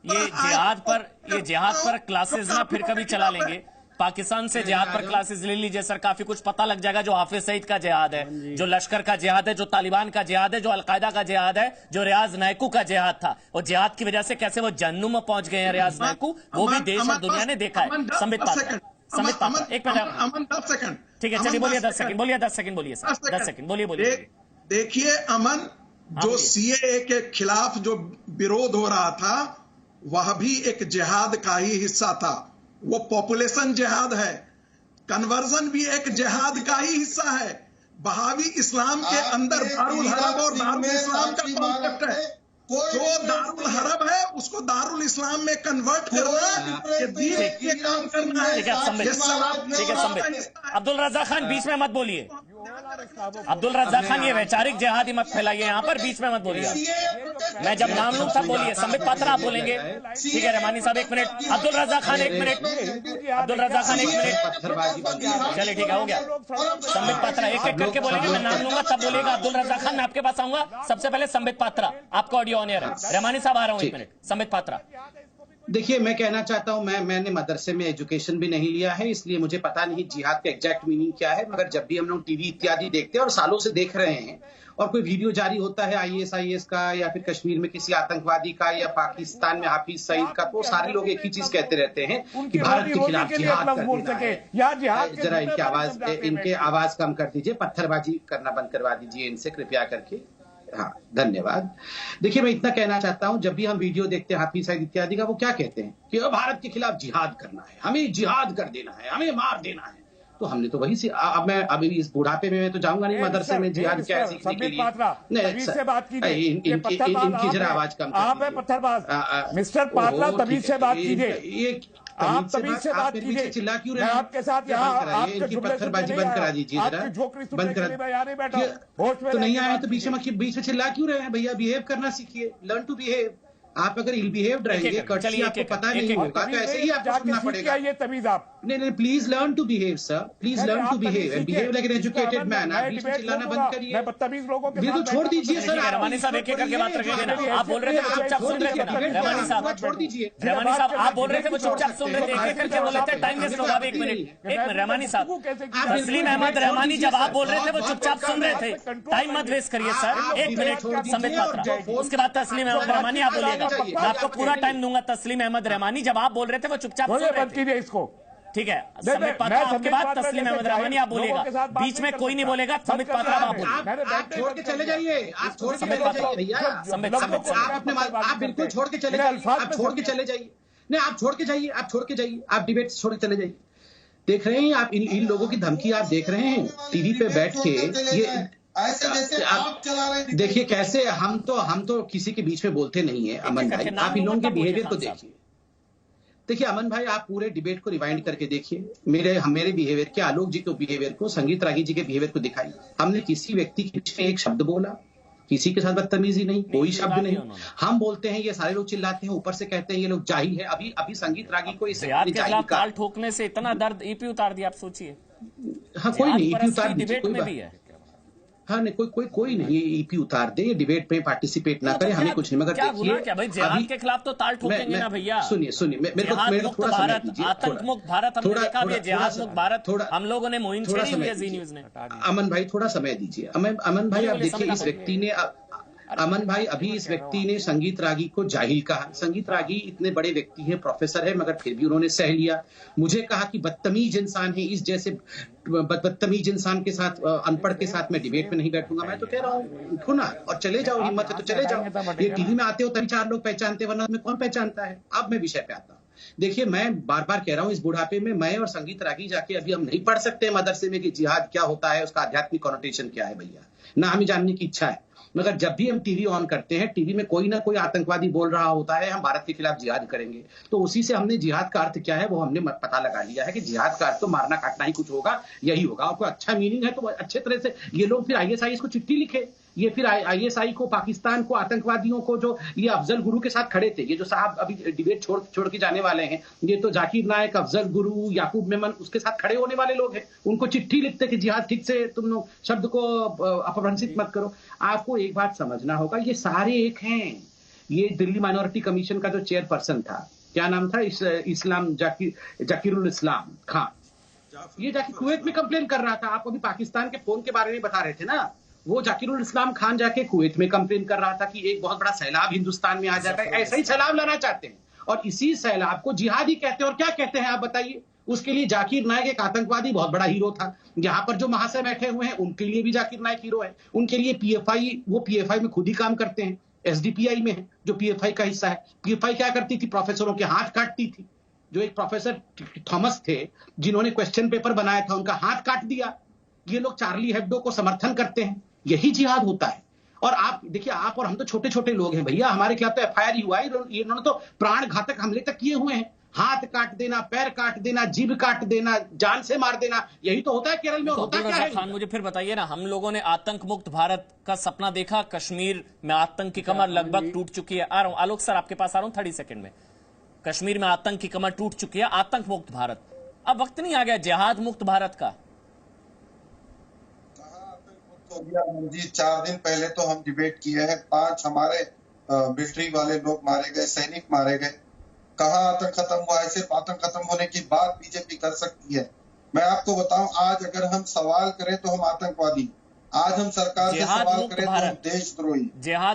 ये जिहाद पर क्लासेस ना फिर कभी चला लेंगे। पाकिस्तान से जिहाद पर क्लासेस ले लीजिए सर, काफी कुछ पता लग जाएगा। जो हाफिज सईद का जिहाद है, जो लश्कर का जिहाद है, जो तालिबान का जिहाद है, जो अलकायदा का जिहाद है, जो रियाज नायकू का जिहाद था, और जिहाद की वजह से कैसे वो जहन्नुम में पहुंच गए हैं रियाज नायकू, वो भी देश और दुनिया ने देखा है। संबित पात्रा, एक मिनट, 10 सेकंड, ठीक है चलिए, बोलिए 10 सेकंड बोलिए, 10 सेकंड बोलिए सर, 10 सेकंड बोलिए। देखिए अमन, जो सीएए के खिलाफ जो विरोध हो रहा था, वह भी एक जिहाद का ही हिस्सा था। वो पॉपुलेशन जिहाद है, कन्वर्जन भी एक जिहाद का ही हिस्सा है। बहावी इस्लाम के अंदर दारुल हरब और दारुल इस्लाम का कॉन्सेप्ट है। जो दारुल हरब है उसको दारुल इस्लाम में कन्वर्ट करना, ये दीन के काम करना है। ठीक है संबित, अब्दुल रज़्ज़ाक़ खान बीच में मत बोलिए। अब्दुल रज़्ज़ाक़ खान ये वैचारिक जिहादी मत फैलाइए, यहाँ पर बीच में मत बोलिए। मैं जब नाम लूं तब बोलिए। संबित पात्रा आप बोलेंगे, ठीक है रहमानी साहब 1 minute, Abdul Razzaq Khan 1 minute, Abdul Razzaq Khan 1 minute, चलिए ठीक है हो गया। संबित पात्रा एक करके बोलेंगे, मैं नाम लूंगा तब बोलिएगा। अब्दुल रज़्ज़ाक़ खान मैं आपके पास आऊंगा, सबसे पहले संबित पात्रा, आपका ऑडियो ऑन एयर है। रहमानी साहब आ रहा हूँ 1 मिनट, संबित पात्रा। देखिए मैं कहना चाहता हूं, मैंने मदरसे में एजुकेशन भी नहीं लिया है, इसलिए मुझे पता नहीं जिहाद का एग्जैक्ट मीनिंग क्या है। मगर जब भी हम लोग टीवी इत्यादि देखते हैं और सालों से देख रहे हैं, और कोई वीडियो जारी होता है आईएसआईएस का, या फिर कश्मीर में किसी आतंकवादी का, या पाकिस्तान में हाफिज सईद का, तो सारे लोग एक ही चीज कहते रहते हैं कि भारत के खिलाफ जिहाद कर देना है। जरा इनके आवाज कम कर दीजिए, पत्थरबाजी करना बंद करवा दीजिए इनसे कृपया करके। हाँ धन्यवाद। देखिए मैं इतना कहना चाहता हूं, जब भी हम वीडियो देखते हैं हाफिज सईद इत्यादि का, वो क्या कहते हैं कि भारत के खिलाफ जिहाद करना है, हमें जिहाद कर देना है, हमें मार देना है। तो हमने तो वही अब मैं अभी इस बुढ़ापे में मैं तो जाऊंगा नहीं मदरसे में जिहाद क्या सीखने के लिए। इनकी जरा आवाज कम, आप है पत्थरबाज मिस्टर पात्रा, तमीज से बात कीजिए। आप तमीज से बात कीजिए, चिल्ला क्यों रहे हैं? आपके साथ यहाँ इनकी पत्थरबाजी बंद करा दीजिए जरा, बंद करा। तो नहीं आए तो बीच में चिल्ला क्यों रहे हैं भैया? बिहेव करना सीखिए, लर्न टू बिहेव। आप अगर इल बिहेव रहेंगे, कर्टसी आपको पता नहीं होगा, तो ऐसे ही आपको सुनना पड़ेगा। ये तमीज आप नहीं please learn to behave sir, please learn to behave and behave like an educated man. आप बीच में चिल्लाना बंद करिए, मैं बदतमीज लोगों के बिल्कुल छोड़ दीजिए सर। रहमानी साहब एक करके बात रखेंगे ना, आप बोल रहे थे वो चुपचाप सुन रहे थे। रहमानी साहब छोड़ दीजिए, रहमानी साहब आप बोल रहे थे वो चुपचाप सुन रहे थे, एक करके बोल रहे थे, टाइम वेस्ट होगा। 1 मिनट रहमानी साहब, तस्लीम अहमद रहमानी जब आप बोल रहे थे वो चुपचाप सुन रहे थे, टाइम मत वेस्ट करिए सर। 1 मिनट संबित पात्रा, उसके बाद तस्लीम अहमद रहमानी आप बोलिएगा। मैं आपको पूरा टाइम दूंगा। तस्लीम अहमद रहमानी जब आप बोल रहे थे वो चुपचाप सुन रहे थे। इसको ठीक है संबित पात्रा आपके बाद तस्लीम अहमद रहमानी आप बोलेगा, बीच में कोई नहीं बोलेगा। संबित पात्रा आप बोलिए। आप छोड़ के चले जाइए, आप छोड़ के चले जाइए भैया, आप बिल्कुल छोड़ के चले जाइए, आप छोड़ के चले जाइए। नहीं आप छोड़ के जाइए, आप छोड़ के जाइए, आप डिबेट छोड़ के चले जाइए। देख रहे हैं आप इन लोगों की धमकी आप देख रहे हैं टीवी पे बैठ के। ये ऐसे जैसे आप चला रहे हैं। देखिए कैसे हम तो किसी के बीच में बोलते नहीं है अमन भाई। आप इन लोगों के बिहेवियर को देखिए, देखिए अमन भाई, आप पूरे डिबेट को रिवाइंड करके देखिए, मेरे बिहेवियर के, आलोक जी के बिहेवियर को, संगीत रागी जी के बिहेवियर को दिखाइए। हमने किसी व्यक्ति के बीच में एक शब्द बोला, किसी के साथ बदतमीजी नहीं, कोई शब्द नहीं। हम बोलते हैं, ये सारे लोग चिल्लाते हैं, ऊपर से कहते हैं ये लोग जाहिल है। अभी संगीत रागी को इस ताल ठोकने से इतना दर्द ईपी उतार दिया, आप सोचिए। हाँ, कोई नहीं ईपी उतार दीजिए, डिबेट में भी है। हाँ नहीं, कोई नहीं ईपी उतार दे, डिबेट में पार्टिसिपेट ना करे, हमें कुछ नहीं। मगर देखिए भाई, जिहाद के खिलाफ तो ताल ठोकेंगे ना भैया। सुनिए मेरे को थोड़ा भारत, आतंक मुक्त भारत हमने देखा, अभी जिहाद मुक्त भारत हम लोगों ने मुहिम छेड़ी हुई है जी न्यूज़ ने। अमन भाई थोड़ा समय दीजिए। अमन भाई आप देखिए, इस व्यक्ति ने अमन भाई अभी इस व्यक्ति ने संगीत रागी को जाहिल कहा। संगीत रागी इतने बड़े व्यक्ति हैं, प्रोफेसर है, मगर फिर भी उन्होंने सह लिया। मुझे कहा कि बदतमीज इंसान है, इस जैसे बदतमीज इंसान के साथ, अनपढ़ के साथ मैं डिबेट में नहीं बैठूंगा। मैं तो कह रहा हूँ उठो ना और चले जाओ, हिम्मत है तो चले जाओ। ये टीवी में आते हो तभी 4 लोग पहचानते, वरना में कौन पहचानता है। अब मैं विषय पे आता हूँ। देखिए, मैं बार बार कह रहा हूँ, इस बुढ़ापे में मैं और संगीत रागी जाके अभी हम नहीं पढ़ सकते मदरसे में कि जिहाद क्या होता है, उसका आध्यात्मिक कॉनोटेशन क्या है भैया, ना हमें जानने की इच्छा है। मगर जब भी हम टीवी ऑन करते हैं, टीवी में कोई ना कोई आतंकवादी बोल रहा होता है हम भारत के खिलाफ जिहाद करेंगे, तो उसी से हमने जिहाद का अर्थ क्या है वो हमने पता लगा लिया है कि जिहाद का अर्थ तो मारना काटना ही कुछ होगा, यही होगा। और कोई अच्छा मीनिंग है तो अच्छे तरह से ये लोग फिर ISI को चिट्ठी लिखे, ये फिर ISI को, पाकिस्तान को, आतंकवादियों को, जो ये अफजल गुरु के साथ खड़े थे, ये जो साहब अभी डिबेट छोड़ के जाने वाले हैं, ये तो जाकिर नायक, अफजल गुरु, याकूब मेमन उसके साथ खड़े होने वाले लोग हैं। उनको चिट्ठी लिखते कि जिहाद ठीक से तुम लोग शब्द को अपभ्रंशित मत करो। आपको एक बात समझना होगा, ये सारे एक हैं। ये दिल्ली माइनॉरिटी कमीशन का जो चेयरपर्सन था, क्या नाम था, इस्लाम जाकिरुल इस्लाम खान, ये जाके कुवैत में कंप्लेन कर रहा था। आप अभी पाकिस्तान के फोन के बारे में बता रहे थे ना, वो जाकिरुल इस्लाम खान जाके कुवैत में कंप्लेन कर रहा था कि एक बहुत बड़ा सैलाब हिंदुस्तान में आ जाता है। ऐसा ही सैलाब लाना चाहते हैं और इसी सैलाब को जिहादी कहते हैं। और क्या कहते हैं आप बताइए? उसके लिए जाकिर नायक एक आतंकवादी बहुत बड़ा हीरो था। यहाँ पर जो महाशय बैठे हुए हैं उनके लिए भी जाकिर नायक हीरो है। उनके लिए PFI, वो PFI में खुद ही काम करते हैं, SDPI में है जो PFI का हिस्सा है। PFI क्या करती थी? प्रोफेसरों के हाथ काटती थी। जो एक प्रोफेसर थॉमस थे जिन्होंने क्वेश्चन पेपर बनाया था, उनका हाथ काट दिया। ये लोग चार्ली हेब्डो को समर्थन करते हैं। यही जिहाद होता है। और आप देखिए, आप और हम तो छोटे छोटे लोग हैं भैया, हमारे खिलाफ तो FIR ही हुआ है। इन्होंने तो प्राण घातक हमले तक किए हुए हैं। हाथ काट देना, पैर काट देना, जीभ काट देना, जान से मार देना, यही तो होता है केरल में। होता क्या है? खान, मुझे फिर बताइए ना, हम लोगों ने आतंक मुक्त भारत का सपना देखा, कश्मीर में आतंक की कमर लगभग टूट चुकी है। आ रहा हूं आलोक सर, आपके पास आ रहा हूं 30 सेकंड में। कश्मीर में आतंक की कमर टूट चुकी है, आतंक मुक्त भारत। अब वक्त नहीं आ गया जिहाद मुक्त भारत का? जी 4 दिन पहले तो हम डिबेट किए हैं, 5 हमारे मिलिट्री वाले लोग मारे गए, सैनिक मारे गए। कहाँ आतंक खत्म हुआ है? सिर्फ आतंक खत्म होने की बात बीजेपी कर सकती है। मैं आपको बताऊं, आज अगर हम सवाल करें तो हम आतंकवादी, आज हम सरकार से सवाल करें तो हम देशद्रोही।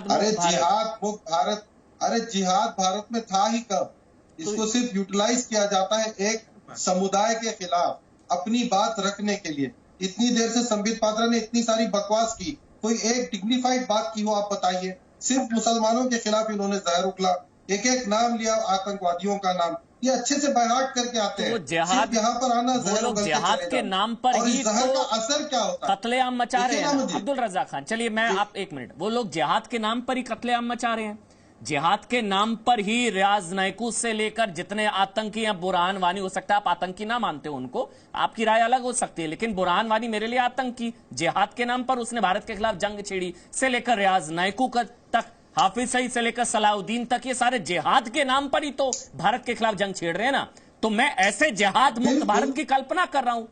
अरे जिहाद मुक्त भारत, अरे जिहाद भारत में था ही कब? इसको सिर्फ यूटिलाइज किया जाता है एक समुदाय के खिलाफ अपनी बात रखने के लिए। इतनी देर से संबित पात्रा ने इतनी सारी बकवास की, कोई एक डिग्निफाइड बात की हो आप बताइए? सिर्फ मुसलमानों के खिलाफ इन्होंने जहर उगला, एक एक नाम लिया आतंकवादियों का नाम, ये अच्छे से बयाट करके आते हैं। जिहाद, यहाँ पर आना जिहाद के नाम पर ही जहर का असर क्या होता है? कत्लेआम मचा रहे हैं अब्दुल रज़ाक खान। चलिए मैं आप 1 मिनट, वो लोग जिहाद के नाम पर ही कत्लेआम मचा रहे हैं। जिहाद के नाम पर ही रियाज नायकू से लेकर जितने आतंकी या बुरहान वानी, हो सकता है आप आतंकी ना मानते हो उनको, आपकी राय अलग हो सकती है, लेकिन बुरहान वानी मेरे लिए आतंकी। जिहाद के नाम पर उसने भारत के खिलाफ जंग छेड़ी, से लेकर रियाज नायकू तक, हाफिज सईद से लेकर सलाउद्दीन तक, ये सारे जिहाद के नाम पर ही तो भारत के खिलाफ जंग छेड़ रहे हैं ना। तो मैं ऐसे जिहाद मुक्त भारत की कल्पना कर रहा हूं,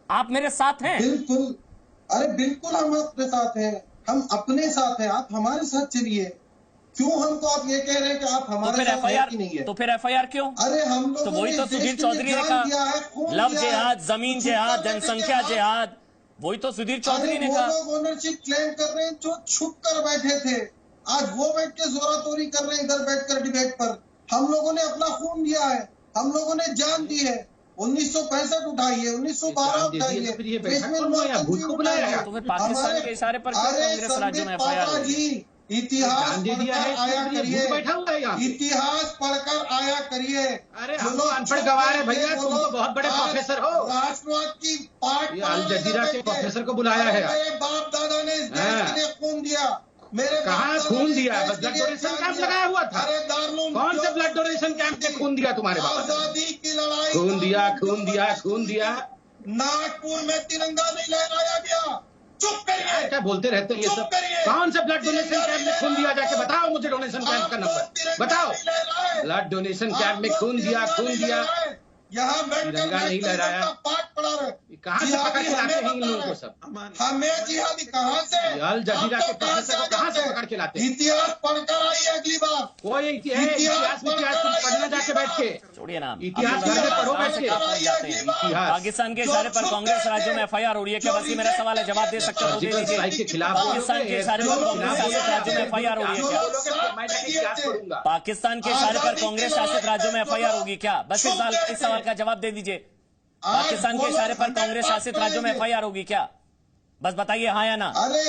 आप मेरे साथ हैं? बिल्कुल, अरे बिल्कुल हम अपने साथ हैं, हम अपने साथ हैं, आप हमारे साथ चलिए। क्यों हमको आप ये कह रहे हैं कि आप हमारे साथ हैं कि नहीं है? तो फिर FIR क्यों? अरे हम लोग तो वही तो सुधीर चौधरी ने कहा, लव जिहाद, जमीन जिहाद, जनसंख्या जिहाद, वही तो सुधीर चौधरी ने कहा। लोग ओनरशिप क्लेम कर रहे हैं जो छुप कर बैठे थे, आज वो बैठ के जोरातोरी कर रहे हैं इधर बैठकर डिबेट पर। हम लोगों ने अपना खून दिया है, हम लोगों ने जान दी है। 1965 उठाई है, 1912 उठाई है, तो फिर पाकिस्तान के इशारे पर कांग्रेस राज्यों में FIR जी इतिहास पढ़कर आया करिए, इतिहास पढ़कर आया करिए। अरे हम लोग अनपढ़ गवार है भैया, तुम तो बहुत बड़े प्रोफेसर हो। राष्ट्रवाद की पाठ अल जजीरा के प्रोफेसर को बुलाया है। बाप दादा ने इस देश के लिए खून दिया, मेरे कहाँ खून दिया है? बस ब्लड डोनेशन कैंप लगाया हुआ था। अरे दारुल कौन से ब्लड डोनेशन कैंप में खून दिया तुम्हारे बाबा? आजादी की लड़ाई खून दिया, खून दिया, खून दिया। नागपुर में तिरंगा नहीं लहराया गया। चुप करिए। क्या बोलते रहते हैं ये सब? कौन सा ब्लड डोनेशन कैंप में खून दिया? जाके बताओ मुझे डोनेशन कैंप का नंबर बताओ। ब्लड डोनेशन कैंप में खून दिया, खून दिया, यहाँ तिरंगा नहीं लहराया। पाठ पढ़ा रहे। कहाँ से पकड़ के लाते हैं इन लोगों को सब? हमें जिहादी कहाँ से? अल जजीरा के प्रोफेसर को कहाँ से पकड़ के लाते हैं? इतिहास पढ़कर आइए अगली बार। कोई इतिहास तुम पढ़ना जाके बैठ के। छोड़िए ना, इतिहास घर में पढ़ो बैठ के। इतिहास। पाकिस्तान के इशारे पर कांग्रेस राज्यों में एफआईआर हो रही है क्या? बस ये मेरा सवाल है, जवाब दे सकते हो तो दे दीजिए। के खिलाफ पाकिस्तान के इशारे पर कांग्रेस शासित राज्यों में एफआईआर हो रही है क्या? पाकिस्तान के इशारे पर कांग्रेस शासित राज्यों में एफआईआर होगी क्या? बस इस सवाल का जवाब दे दीजिए। पाकिस्तान के इशारे पर कांग्रेस शासित राज्यों में एफआईआर होगी क्या? बस बताइए हाँ या ना। अरे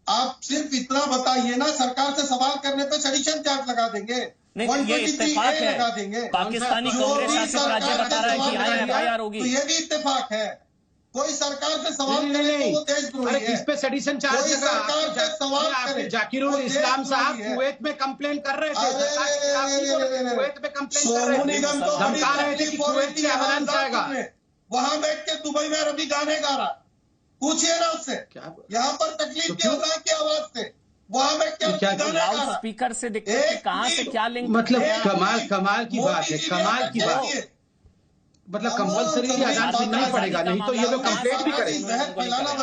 आप सिर्फ इतना बताइए ना, सरकार से सवाल करने पे सेडिशन चार्ज लगा देंगे। नहीं, ये इत्तेफाक है। पाकिस्तानी कांग्रेस शासित राज्य बता रहा है कि हाँ एफआईआर होगी। तो ये भी इत्तेफाक है। कोई सरकार से सवाल नहीं, करे तो वो देशद्रोही है। किस पे सेडिशन चार्ज कोई सरकार से सवाल करे। जाकिरुल इस्लाम साहब कुवैत में कंप्लेन कर रहे थे, सरकार के खिलाफ नहीं बोल रहे थे, कुवैत में कंप्लेन कर रहे थे, धमका रहे थे कि कुवैत में एविडेंस आएगा। वहां बैठ के दुबई में अरबी गाने गा रहा, पूछिए ना उससे यहाँ पर तकलीफ क्या होता है की आवाज से, वहां बैठ के गाने गा रहा। स्पीकर से दिखते हैं कहाँ से क्या लिंक? मतलब कमाल की बात है, कमाल की बात है। मतलब कंपल्सरी आजाद नहीं पड़ेगा, नहीं तो ये लोग कंप्लेंट भी करेंगे।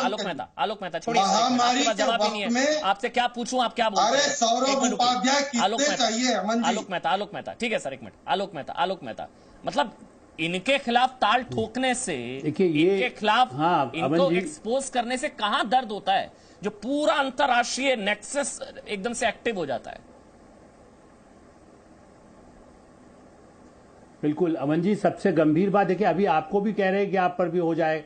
आलोक मेहता छोड़िए, आपके पास जवाब ही नहीं है। आपसे क्या पूछूं, आप क्या बोलते हैं? सौरभ उपाध्याय कितने चाहिए? आलोक मेहता ठीक है सर, एक मिनट। आलोक मेहता मतलब इनके खिलाफ ताल ठोकने से, इनके खिलाफ इनको एक्सपोज करने से कहां दर्द होता है जो पूरा अंतरराष्ट्रीय नेक्सस एकदम से एक्टिव हो जाता है? बिल्कुल अमन जी, सबसे गंभीर बात देखिए, अभी आपको भी कह रहे हैं कि आप पर भी हो जाए।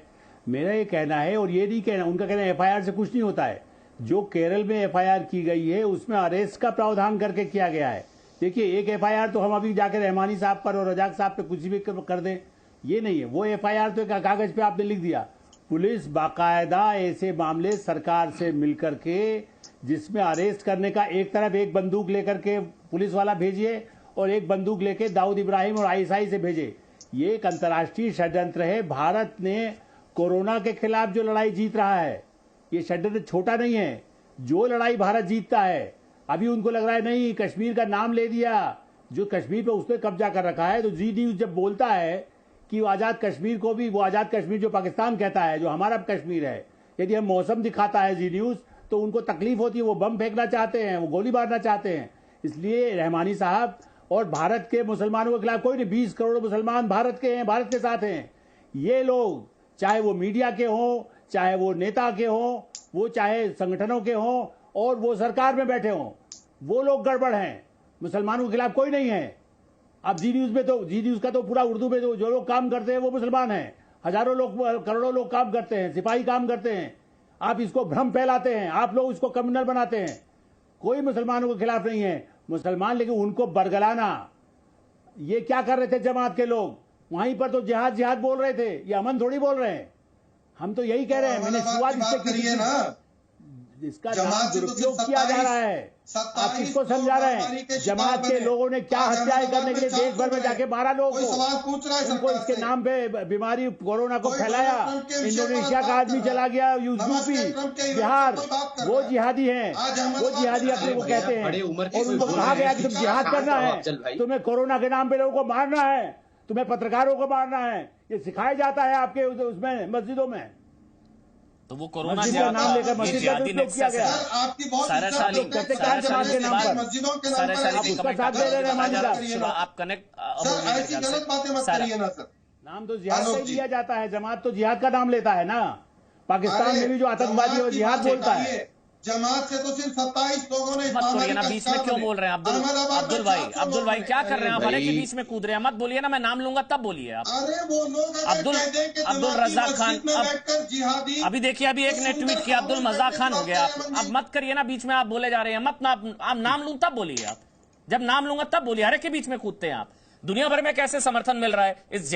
मेरा ये कहना है, और ये नहीं कहना, उनका कहना है एफआईआर से कुछ नहीं होता है। जो केरल में एफआईआर की गई है उसमें अरेस्ट का प्रावधान करके किया गया है। देखिए एक एफआईआर तो हम अभी जाकर रहमानी साहब पर और रजाक साहब पे कुछ भी कर दें, ये नहीं है। वो एफआईआर तो एक कागज पे आपने लिख दिया। पुलिस बाकायदा ऐसे मामले सरकार से मिलकर के, जिसमें अरेस्ट करने का एक तरफ एक बंदूक लेकर के पुलिस वाला भेजिए और एक बंदूक लेके दाऊद इब्राहिम और आईएसआई से भेजे। ये एक अंतर्राष्ट्रीय षड्यंत्र है। भारत ने कोरोना के खिलाफ जो लड़ाई जीत रहा है, ये षड्यंत्र छोटा नहीं है। जो लड़ाई भारत जीतता है, अभी उनको लग रहा है नहीं कश्मीर का नाम ले दिया, जो कश्मीर पे उसने कब्जा कर रखा है। तो जी न्यूज जब बोलता है कि वो आजाद कश्मीर को भी, वो आजाद कश्मीर जो पाकिस्तान कहता है, जो हमारा कश्मीर है, यदि हम मौसम दिखाता है जी न्यूज तो उनको तकलीफ होती है, वो बम फेंकना चाहते हैं, वो गोली मारना चाहते हैं। इसलिए रहमानी साहब और भारत के मुसलमानों के खिलाफ कोई नहीं, 20 करोड़ मुसलमान भारत के हैं, भारत के साथ हैं। ये लोग चाहे वो मीडिया के हों, चाहे वो नेता के हों, वो चाहे संगठनों के हों, और वो सरकार में बैठे हों, वो लोग गड़बड़ हैं। मुसलमानों के खिलाफ कोई नहीं है। अब जी न्यूज में तो, जी न्यूज का तो पूरा उर्दू में जो लोग काम करते हैं वो मुसलमान हैं। हजारों लोग, करोड़ों लोग काम करते हैं, सिपाही काम करते हैं। आप इसको भ्रम फैलाते हैं, आप लोग इसको कम्युनल बनाते हैं। कोई मुसलमानों के खिलाफ नहीं है मुसलमान, लेकिन उनको बरगलाना, ये क्या कर रहे थे जमात के लोग? वहीं पर तो जिहाद जिहाद बोल रहे थे, ये अमन थोड़ी बोल रहे हैं। हम तो यही कह रहे हैं, मैंने शुरुआत इससे करी ना, इसका दुरुपयोग किया जा रहा है। आप किसको समझा रहे हैं? जमात के लोगों ने क्या हत्याएं करने के लिए देश भर में जाके मारा लोगों को, उनको इसके नाम पे बीमारी कोरोना को फैलाया। इंडोनेशिया का आदमी चला गया, यूपी, बिहार, वो जिहादी हैं, वो जिहादी अपने को कहते हैं। और उनको कहा गया कि तुम जिहाद करना है, तुम्हें कोरोना के नाम पे लोगों को मारना है, तुम्हें पत्रकारों को मारना है, ये सिखाया जाता है आपके उसमें मस्जिदों में। तो वो कोरोना का नाम लेकर मस्जिद का उपयोग किया गया। आप कनेक्ट, ऐसी गलत बातें मत करिए ना सर। नाम तो जिहाद का ही लिया जाता है, जमात तो जिहाद का नाम लेता है ना। पाकिस्तान में भी जो आतंकवादी है वो जिहाद बोलता है। जमात से तो सिर्फ 27 लोगों ने मत बोलिए ना, बीच में क्यों बोल रहे हैं अब्दुल भाई क्या कर रहे हैं आप? भले के बीच में कूद रहे हैं, मत बोलिए ना, मैं नाम लूंगा तब बोलिए आप। अरे वो लोग अब्दुल रज़ाक खान, अभी देखिए अभी एक ने ट्वीट किया अब्दुल मज़ाक खान हो गया। अब मत करिए ना, बीच में आप बोले जा रहे हैं, मत ना, आप नाम लूं तब बोलिए। आप जब नाम लूंगा तब बोलिए, हर एक के बीच में कूदते हैं आप। दुनिया भर में कैसे समर्थन मिल रहा है इस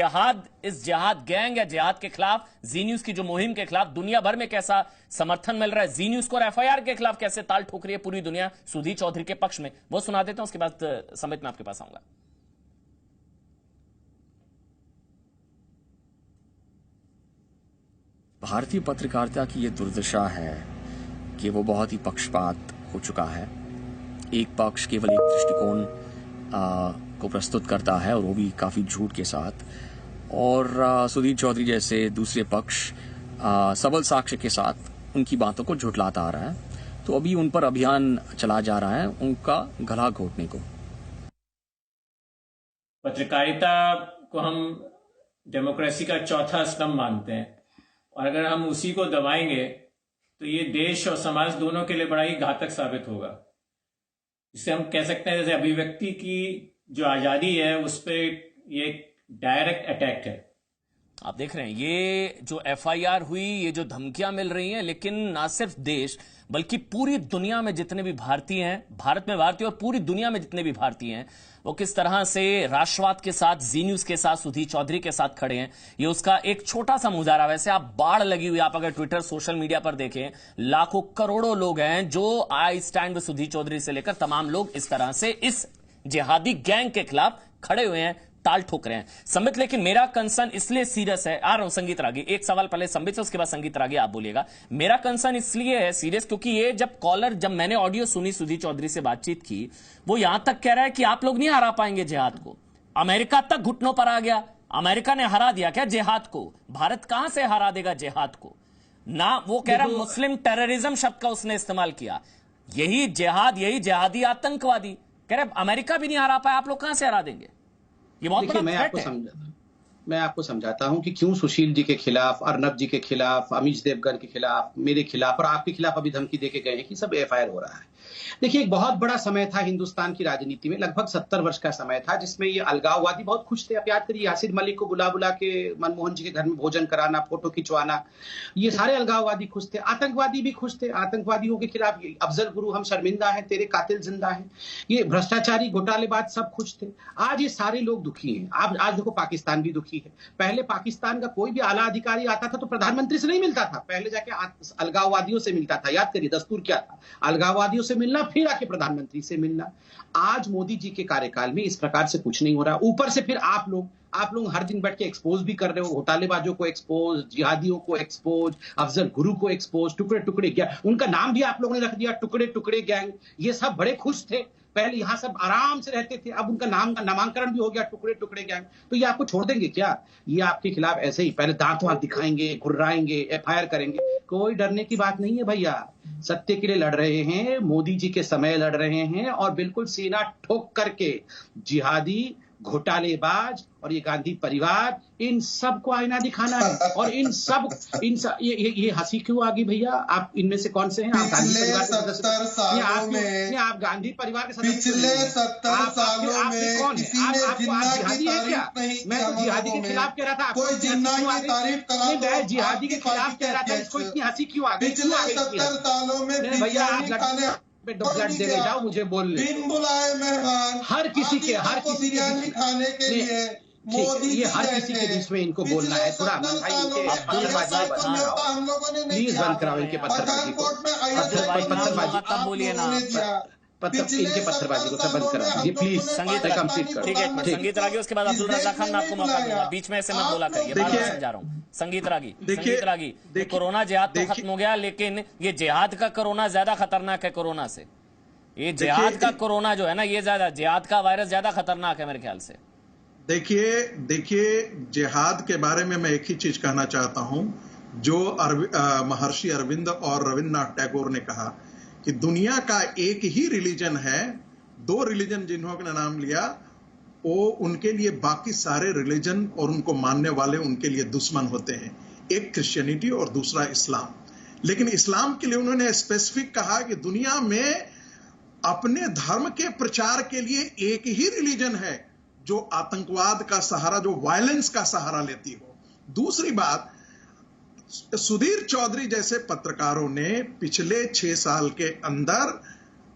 जिहाद गैंग या जिहाद के खिलाफ, जी न्यूज की जो मुहिम के खिलाफ दुनिया भर में कैसा समर्थन मिल रहा है, जी न्यूज को और एफआईआर के खिलाफ कैसे ताल ठोक रही है पूरी दुनिया सुधीर चौधरी के पक्ष में, वो सुना देता हूं। उसके बाद समित में आपके पास आऊंगा। भारतीय पत्रकारिता की ये दुर्दशा है कि वो बहुत ही पक्षपात हो चुका है। एक पक्ष केवल एक दृष्टिकोण को प्रस्तुत करता है और वो भी काफी झूठ के साथ, और सुधीर चौधरी जैसे दूसरे पक्ष सबल साक्ष्य के साथ उनकी बातों को झुठलाता आ रहा है। तो अभी उन पर अभियान चला जा रहा है उनका गला घोटने को। पत्रकारिता को हम डेमोक्रेसी का चौथा स्तंभ मानते हैं, और अगर हम उसी को दबाएंगे तो ये देश और समाज दोनों के लिए बड़ा ही घातक साबित होगा। जिसे हम कह सकते हैं जैसे अभिव्यक्ति की जो आजादी है उस पर ये डायरेक्ट अटैक है। आप देख रहे हैं ये जो एफआईआर हुई, ये जो धमकियां मिल रही हैं, लेकिन ना सिर्फ देश बल्कि पूरी दुनिया में जितने भी भारतीय हैं, भारत में भारतीय और पूरी दुनिया में जितने भी भारतीय हैं, वो किस तरह से राष्ट्रवाद के साथ, जी न्यूज के साथ, सुधीर चौधरी के साथ खड़े हैं। ये उसका एक छोटा सा मुजाहरा। वैसे आप बाढ़ लगी हुई, आप अगर ट्विटर सोशल मीडिया पर देखें, लाखों करोड़ों लोग हैं जो I stand with Sudhir Chaudhary से लेकर तमाम लोग इस तरह से इस जिहादी गैंग के खिलाफ खड़े हुए हैं, ताल ठोक रहे हैं। संबित, लेकिन मेरा कंसर्न इसलिए सीरियस है, आ रहा हूं संगीत रागी, एक सवाल पहले संबित से, उसके बाद संगीत रागी आप बोलिएगा। मेरा कंसर्न इसलिए है सीरियस क्योंकि ये जब मैंने ऑडियो सुनी, सुधीर चौधरी से बातचीत की, वो यहां तक कह रहा है कि आप लोग नहीं हरा पाएंगे जिहाद को। अमेरिका तक घुटनों पर आ गया, अमेरिका ने हरा दिया क्या जिहाद को? भारत कहां से हरा देगा जिहाद को? ना वो कह रहा मुस्लिम टेररिज्म शब्द का उसने इस्तेमाल किया। यही जिहाद, यही जिहादी आतंकवादी, कह रहे अमेरिका भी नहीं हरा पाया, आप लोग कहां से हरा देंगे? ये बहुत बड़ा थ्रेट है। मैं आपको समझाता हूं कि क्यों सुशील जी के खिलाफ, अर्नब जी के खिलाफ, अमीश देवगन के खिलाफ, मेरे खिलाफ और आपके खिलाफ अभी धमकी देके गए हैं कि सब एफआईआर हो रहा है। देखिए, एक बहुत बड़ा समय था हिंदुस्तान की राजनीति में, लगभग 70 वर्ष का समय था, जिसमें ये अलगाववादी बहुत खुश थे। आप याद करिए, यासिर मलिक को बुला बुला के मनमोहन जी के घर में भोजन कराना, फोटो खिंचवाना, ये सारे अलगाववादी खुश थे। आतंकवादी भी खुश थे, आतंकवादियों के खिलाफ अफजल गुरु हम शर्मिंदा हैं, तेरे कातिल जिंदा हैं, ये भ्रष्टाचारी घोटालेबाज सब खुश थे। आज ये सारे लोग दुखी हैं। आज देखो, पाकिस्तान भी दुखी है। पहले पाकिस्तान का कोई भी आला अधिकारी आता था तो प्रधानमंत्री से नहीं मिलता था, पहले जाके अलगाववादियों से मिलता था। याद करिए, दस्तूर क्या था? अलगाववादियों से मिलना, फिर आके प्रधानमंत्री से मिलना। आज मोदी जी के कार्यकाल में इस प्रकार से कुछ नहीं हो रहा। ऊपर से फिर आप लोग हर दिन बैठ के एक्सपोज भी कर रहे हो, घोटालेबाजों को एक्सपोज, जिहादियों को एक्सपोज, अफजल गुरु को एक्सपोज, टुकड़े टुकड़े गैंग, उनका नाम भी आप लोगों ने रख दिया, टुकड़े टुकड़े गैंग। ये सब बड़े खुश थे, पहले यहां सब आराम से रहते थे, अब उनका नामांकन भी हो गया, टुकड़े टुकड़े गैंग। तो ये आपको छोड़ देंगे क्या? ये आपके खिलाफ ऐसे ही पहले दांत वांत दिखाएंगे, घुर्राएंगे, एफआईआर करेंगे। कोई डरने की बात नहीं है भैया। सत्य के लिए लड़ रहे हैं, मोदी जी के समय लड़ रहे हैं, और बिल्कुल सीना ठोक करके जिहादी, घोटालेबाज और ये गांधी परिवार, इन सब को आईना दिखाना है। और ये हंसी क्यों आ गई भैया? आप इनमें से कौन से हैं? आप गांधी परिवार के सदस्य? आप गांधी परिवार के सदस्य? पिछले 70 सालों में किसी ने जिन्ना की तारीफ नहीं मैं तो जिहादी के खिलाफ कह रहा था, कोई जिन्ना की तारीफ करा तो मैं जिहादी के खिलाफ कह रहा था, इसको इतनी हंसी क्यों आ गई? पिछले 70 सालों में बिरयानी खाने ब्लड देने जाओ, मुझे बोल ले। बिन बुलाए मेहमान हर किसी के बिरयानी खाने के लिए मोदी ये हर किसी के बीच में इनको बोलना है। थोड़ा प्लीज बंद कराओ इनके पत्थरबाजी को, तब बोलिए ना, इनके पत्थरबाजी को सब बंद करा दीजिए प्लीज। संगीत कंप्लीट करो। ठीक है, संगीत रागी, उसके बाद अब्दुल रज़ाक खान, मैं आपको मौका दूंगा, बीच में ऐसे मत बोला करिए, बार बार समझा रहा हूँ। संगीत रागी, कोरोना जिहाद तो खत्म हो गया, लेकिन ये जिहाद का कोरोना ज्यादा खतरनाक है कोरोना से। ये जिहाद का कोरोना जो है ना, ये ज्यादा, जिहाद का वायरस ज्यादा खतरनाक है मेरे ख्याल से। देखिए जिहाद के बारे में मैं एक ही चीज कहना चाहता हूं, जो महर्षि अरविंद और रविन्द्रनाथ टैगोर ने कहा कि दुनिया का एक ही रिलीजन है, दो रिलीजन जिन्होंने नाम लिया, वो उनके लिए बाकी सारे रिलीजन और उनको मानने वाले उनके लिए दुश्मन होते हैं। एक क्रिश्चियनिटी और दूसरा इस्लाम। लेकिन इस्लाम के लिए उन्होंने स्पेसिफिक कहा कि दुनिया में अपने धर्म के प्रचार के लिए एक ही रिलीजन है जो आतंकवाद का सहारा, जो वायलेंस का सहारा लेती हो। दूसरी बात, सुधीर चौधरी जैसे पत्रकारों ने पिछले 6 साल के अंदर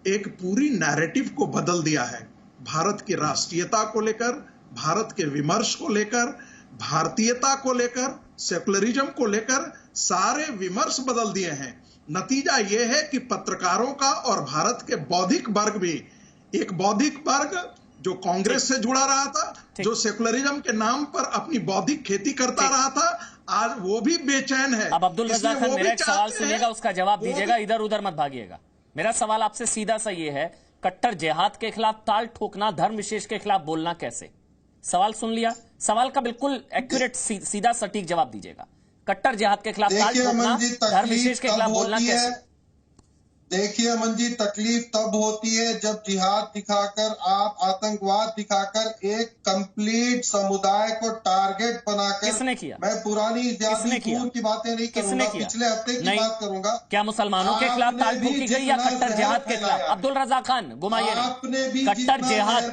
एक पूरी नैरेटिव को बदल दिया है, भारत की राष्ट्रीयता को लेकर, भारत के विमर्श को लेकर, भारतीयता को लेकर, सेकुलरिज्म को लेकर सारे विमर्श बदल दिए हैं। नतीजा यह है कि पत्रकारों का और भारत के बौद्धिक वर्ग भी, एक बौद्धिक वर्ग जो कांग्रेस से जुड़ा रहा था, जो सेकुलरिज्म के नाम पर अपनी बौद्धिक खेती करता रहा था, आज वो भी बेचैन है। अब अब्दुल रज़ाक खान मेरा एक सवाल सुनिएगा, उसका जवाब दीजिएगा, इधर उधर मत भागिएगा। मेरा सवाल आपसे सीधा सा ये है, कट्टर जिहाद के खिलाफ ताल ठोकना, धर्म विशेष के खिलाफ बोलना कैसे? सवाल सुन लिया, सवाल का बिल्कुल एक्यूरेट सीधा सटीक जवाब दीजिएगा। कट्टर जिहाद के खिलाफ ताल ठोकना, धर्म विशेष के खिलाफ बोलना कैसे? देखिए अमन जी, तकलीफ तब होती है जब जिहाद दिखाकर, आप आतंकवाद दिखाकर एक कंप्लीट समुदाय को टारगेट बनाकर। किसने किया? मैं पुरानी दूर की बातें नहीं करूंगा, पिछले हफ्ते की बात करूंगा। क्या मुसलमानों के खिलाफ ताल ठोकी गई या कट्टर जिहाद के खिलाफ? अब्दुल रज़ाक खान घुमाइए नहीं। आपने भी कट्टर जिहाद,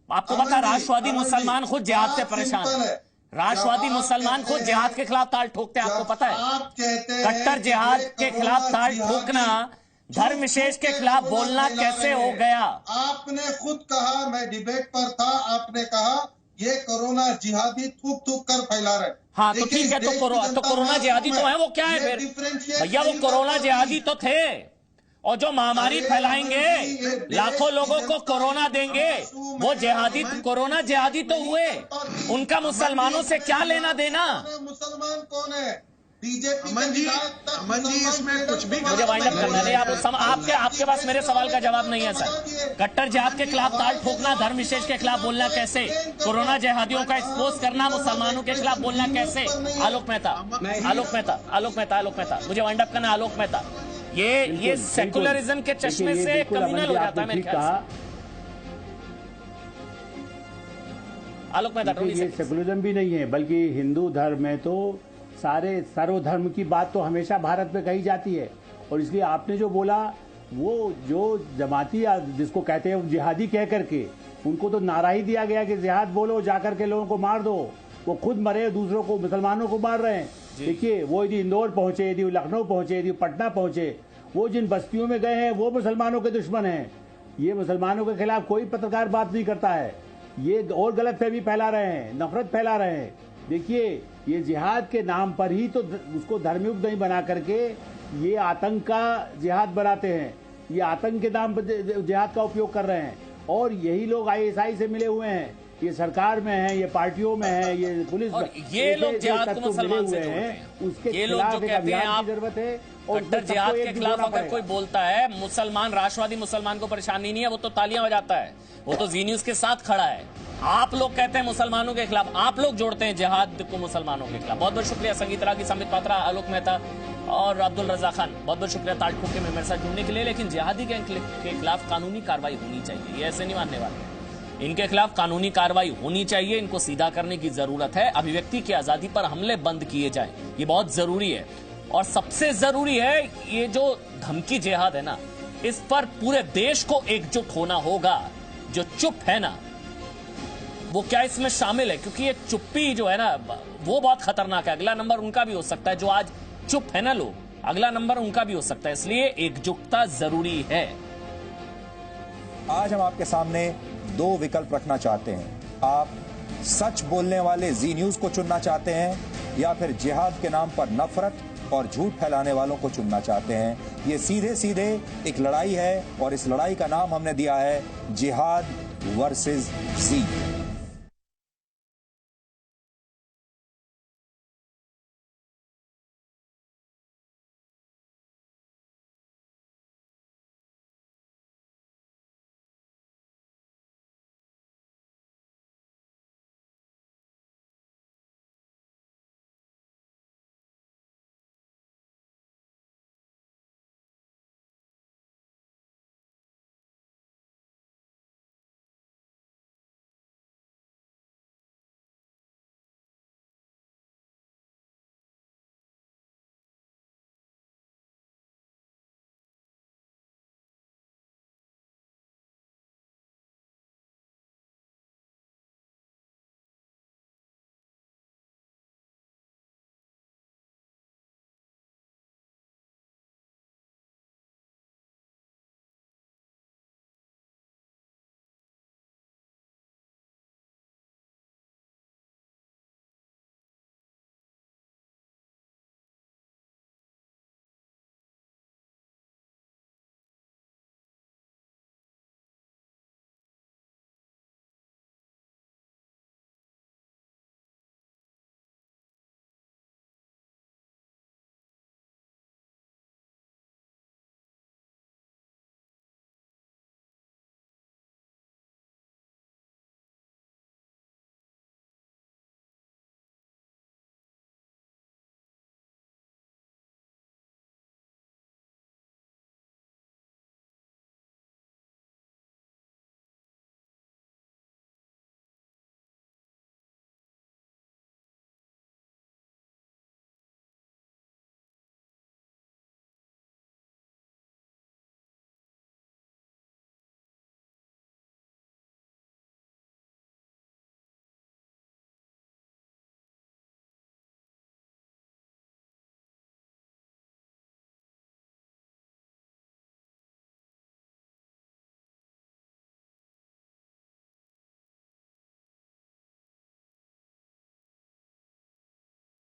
आपको पता राष्ट्रवादी मुसलमान खुद जिहाद से परेशान है। राष्ट्रवादी मुसलमान खुद जिहाद के खिलाफ ताल ठोकते हैं, आपको पता है? कट्टर जिहाद के खिलाफ ताल ठोकना, धर्म विशेष के खिलाफ बोलना कैसे हो गया? आपने खुद कहा, मैं डिबेट पर था, आपने कहा ये कोरोना जिहादी थूक थूक कर फैला रहे। हाँ तो ठीक है, तो कोरोना जिहादी तो है, वो क्या है फिर? भैया वो कोरोना जिहादी तो थे, और जो महामारी फैलाएंगे, लाखों लोगों को कोरोना देंगे, वो जिहादी, कोरोना जिहादी तो हुए। उनका मुसलमानों से क्या लेना देना? मुसलमान कौन है? बीजेपी। अमन जी इसमें कुछ भी मुझे वाइंड अप करना है। आपके पास मेरे सवाल का जवाब नहीं है सर। कट्टर जिहाद के खिलाफ ताल ठोकना, धर्म विशेष के खिलाफ बोलना कैसे? कोरोना जिहादियों का एक्सपोज करना, मुसलमानों के खिलाफ बोलना कैसे? आलोक मेहता, मुझे वाइंड अप करना। आलोक मेहता, ये सेकुलरिज्म के चश्मे से कम्युनल हो जाता है मेरे ख्याल से। आलोक मेहता, ये सेकुलरिज्म भी नहीं है, बल्कि हिंदू धर्म में तो सारे सर्वधर्म की बात तो हमेशा भारत में कही जाती है। और इसलिए आपने जो बोला, वो जो जमाती जिसको कहते हैं जिहादी कह करके, उनको तो नारा ही दिया गया कि जिहाद बोलो, जाकर के लोगों को मार दो। वो खुद मरे, दूसरों को, मुसलमानों को मार रहे हैं। देखिए वो यदि इंदौर पहुंचे, यदि लखनऊ पहुंचे, यदि पटना पहुंचे, वो जिन बस्तियों में गए हैं वो मुसलमानों के दुश्मन हैं। ये मुसलमानों के खिलाफ कोई पत्रकार बात नहीं करता है। ये और गलतफहमी फैला रहे हैं, नफरत फैला रहे हैं। देखिए ये जिहाद के नाम पर ही तो उसको धर्मयुक्त नहीं बना करके ये आतंक का जिहाद बनाते हैं। ये आतंक के नाम पर जिहाद का उपयोग कर रहे हैं। और यही लोग ISI से मिले हुए हैं, ये सरकार में है, ये पार्टियों में है, ये पुलिस में, ये लोग जिहाद को मुसलमान से जोड़ते हैं। उसके ये लोग जो कहते हैं आप जरूरत है। कट्टर जिहाद के खिलाफ अगर कोई बोलता है, मुसलमान, राष्ट्रवादी मुसलमान को परेशानी नहीं है, वो तो तालियां बजाता है, वो तो जी न्यूज के साथ खड़ा है। आप लोग कहते हैं मुसलमानों के खिलाफ, आप लोग जोड़ते हैं जिहाद को मुसलमानों के खिलाफ। बहुत बहुत शुक्रिया संगीत रागी, संबित पात्रा, आलोक मेहता और अब्दुल रज़ाक खान, बहुत बहुत शुक्रिया ताल ठोके में मेरे साथ जुड़ने के लिए। लेकिन जिहादी के खिलाफ कानूनी कार्रवाई होनी चाहिए, ये ऐसे नहीं मानने वाले। इनके खिलाफ कानूनी कार्रवाई होनी चाहिए, इनको सीधा करने की जरूरत है। अभिव्यक्ति की आजादी पर हमले बंद किए जाएं, ये बहुत जरूरी है। और सबसे जरूरी है ये जो धमकी जिहाद है ना, इस पर पूरे देश को एकजुट होना होगा। जो चुप है ना, वो क्या इसमें शामिल है? क्योंकि ये चुप्पी जो है ना, वो बहुत खतरनाक है। अगला नंबर उनका भी हो सकता है, जो आज चुप है ना लोग, अगला नंबर उनका भी हो सकता है। इसलिए एकजुटता जरूरी है। आज हम आपके सामने दो विकल्प रखना चाहते हैं। आप सच बोलने वाले जी न्यूज को चुनना चाहते हैं या फिर जिहाद के नाम पर नफरत और झूठ फैलाने वालों को चुनना चाहते हैं। ये सीधे सीधे एक लड़ाई है और इस लड़ाई का नाम हमने दिया है जिहाद वर्सेस जी।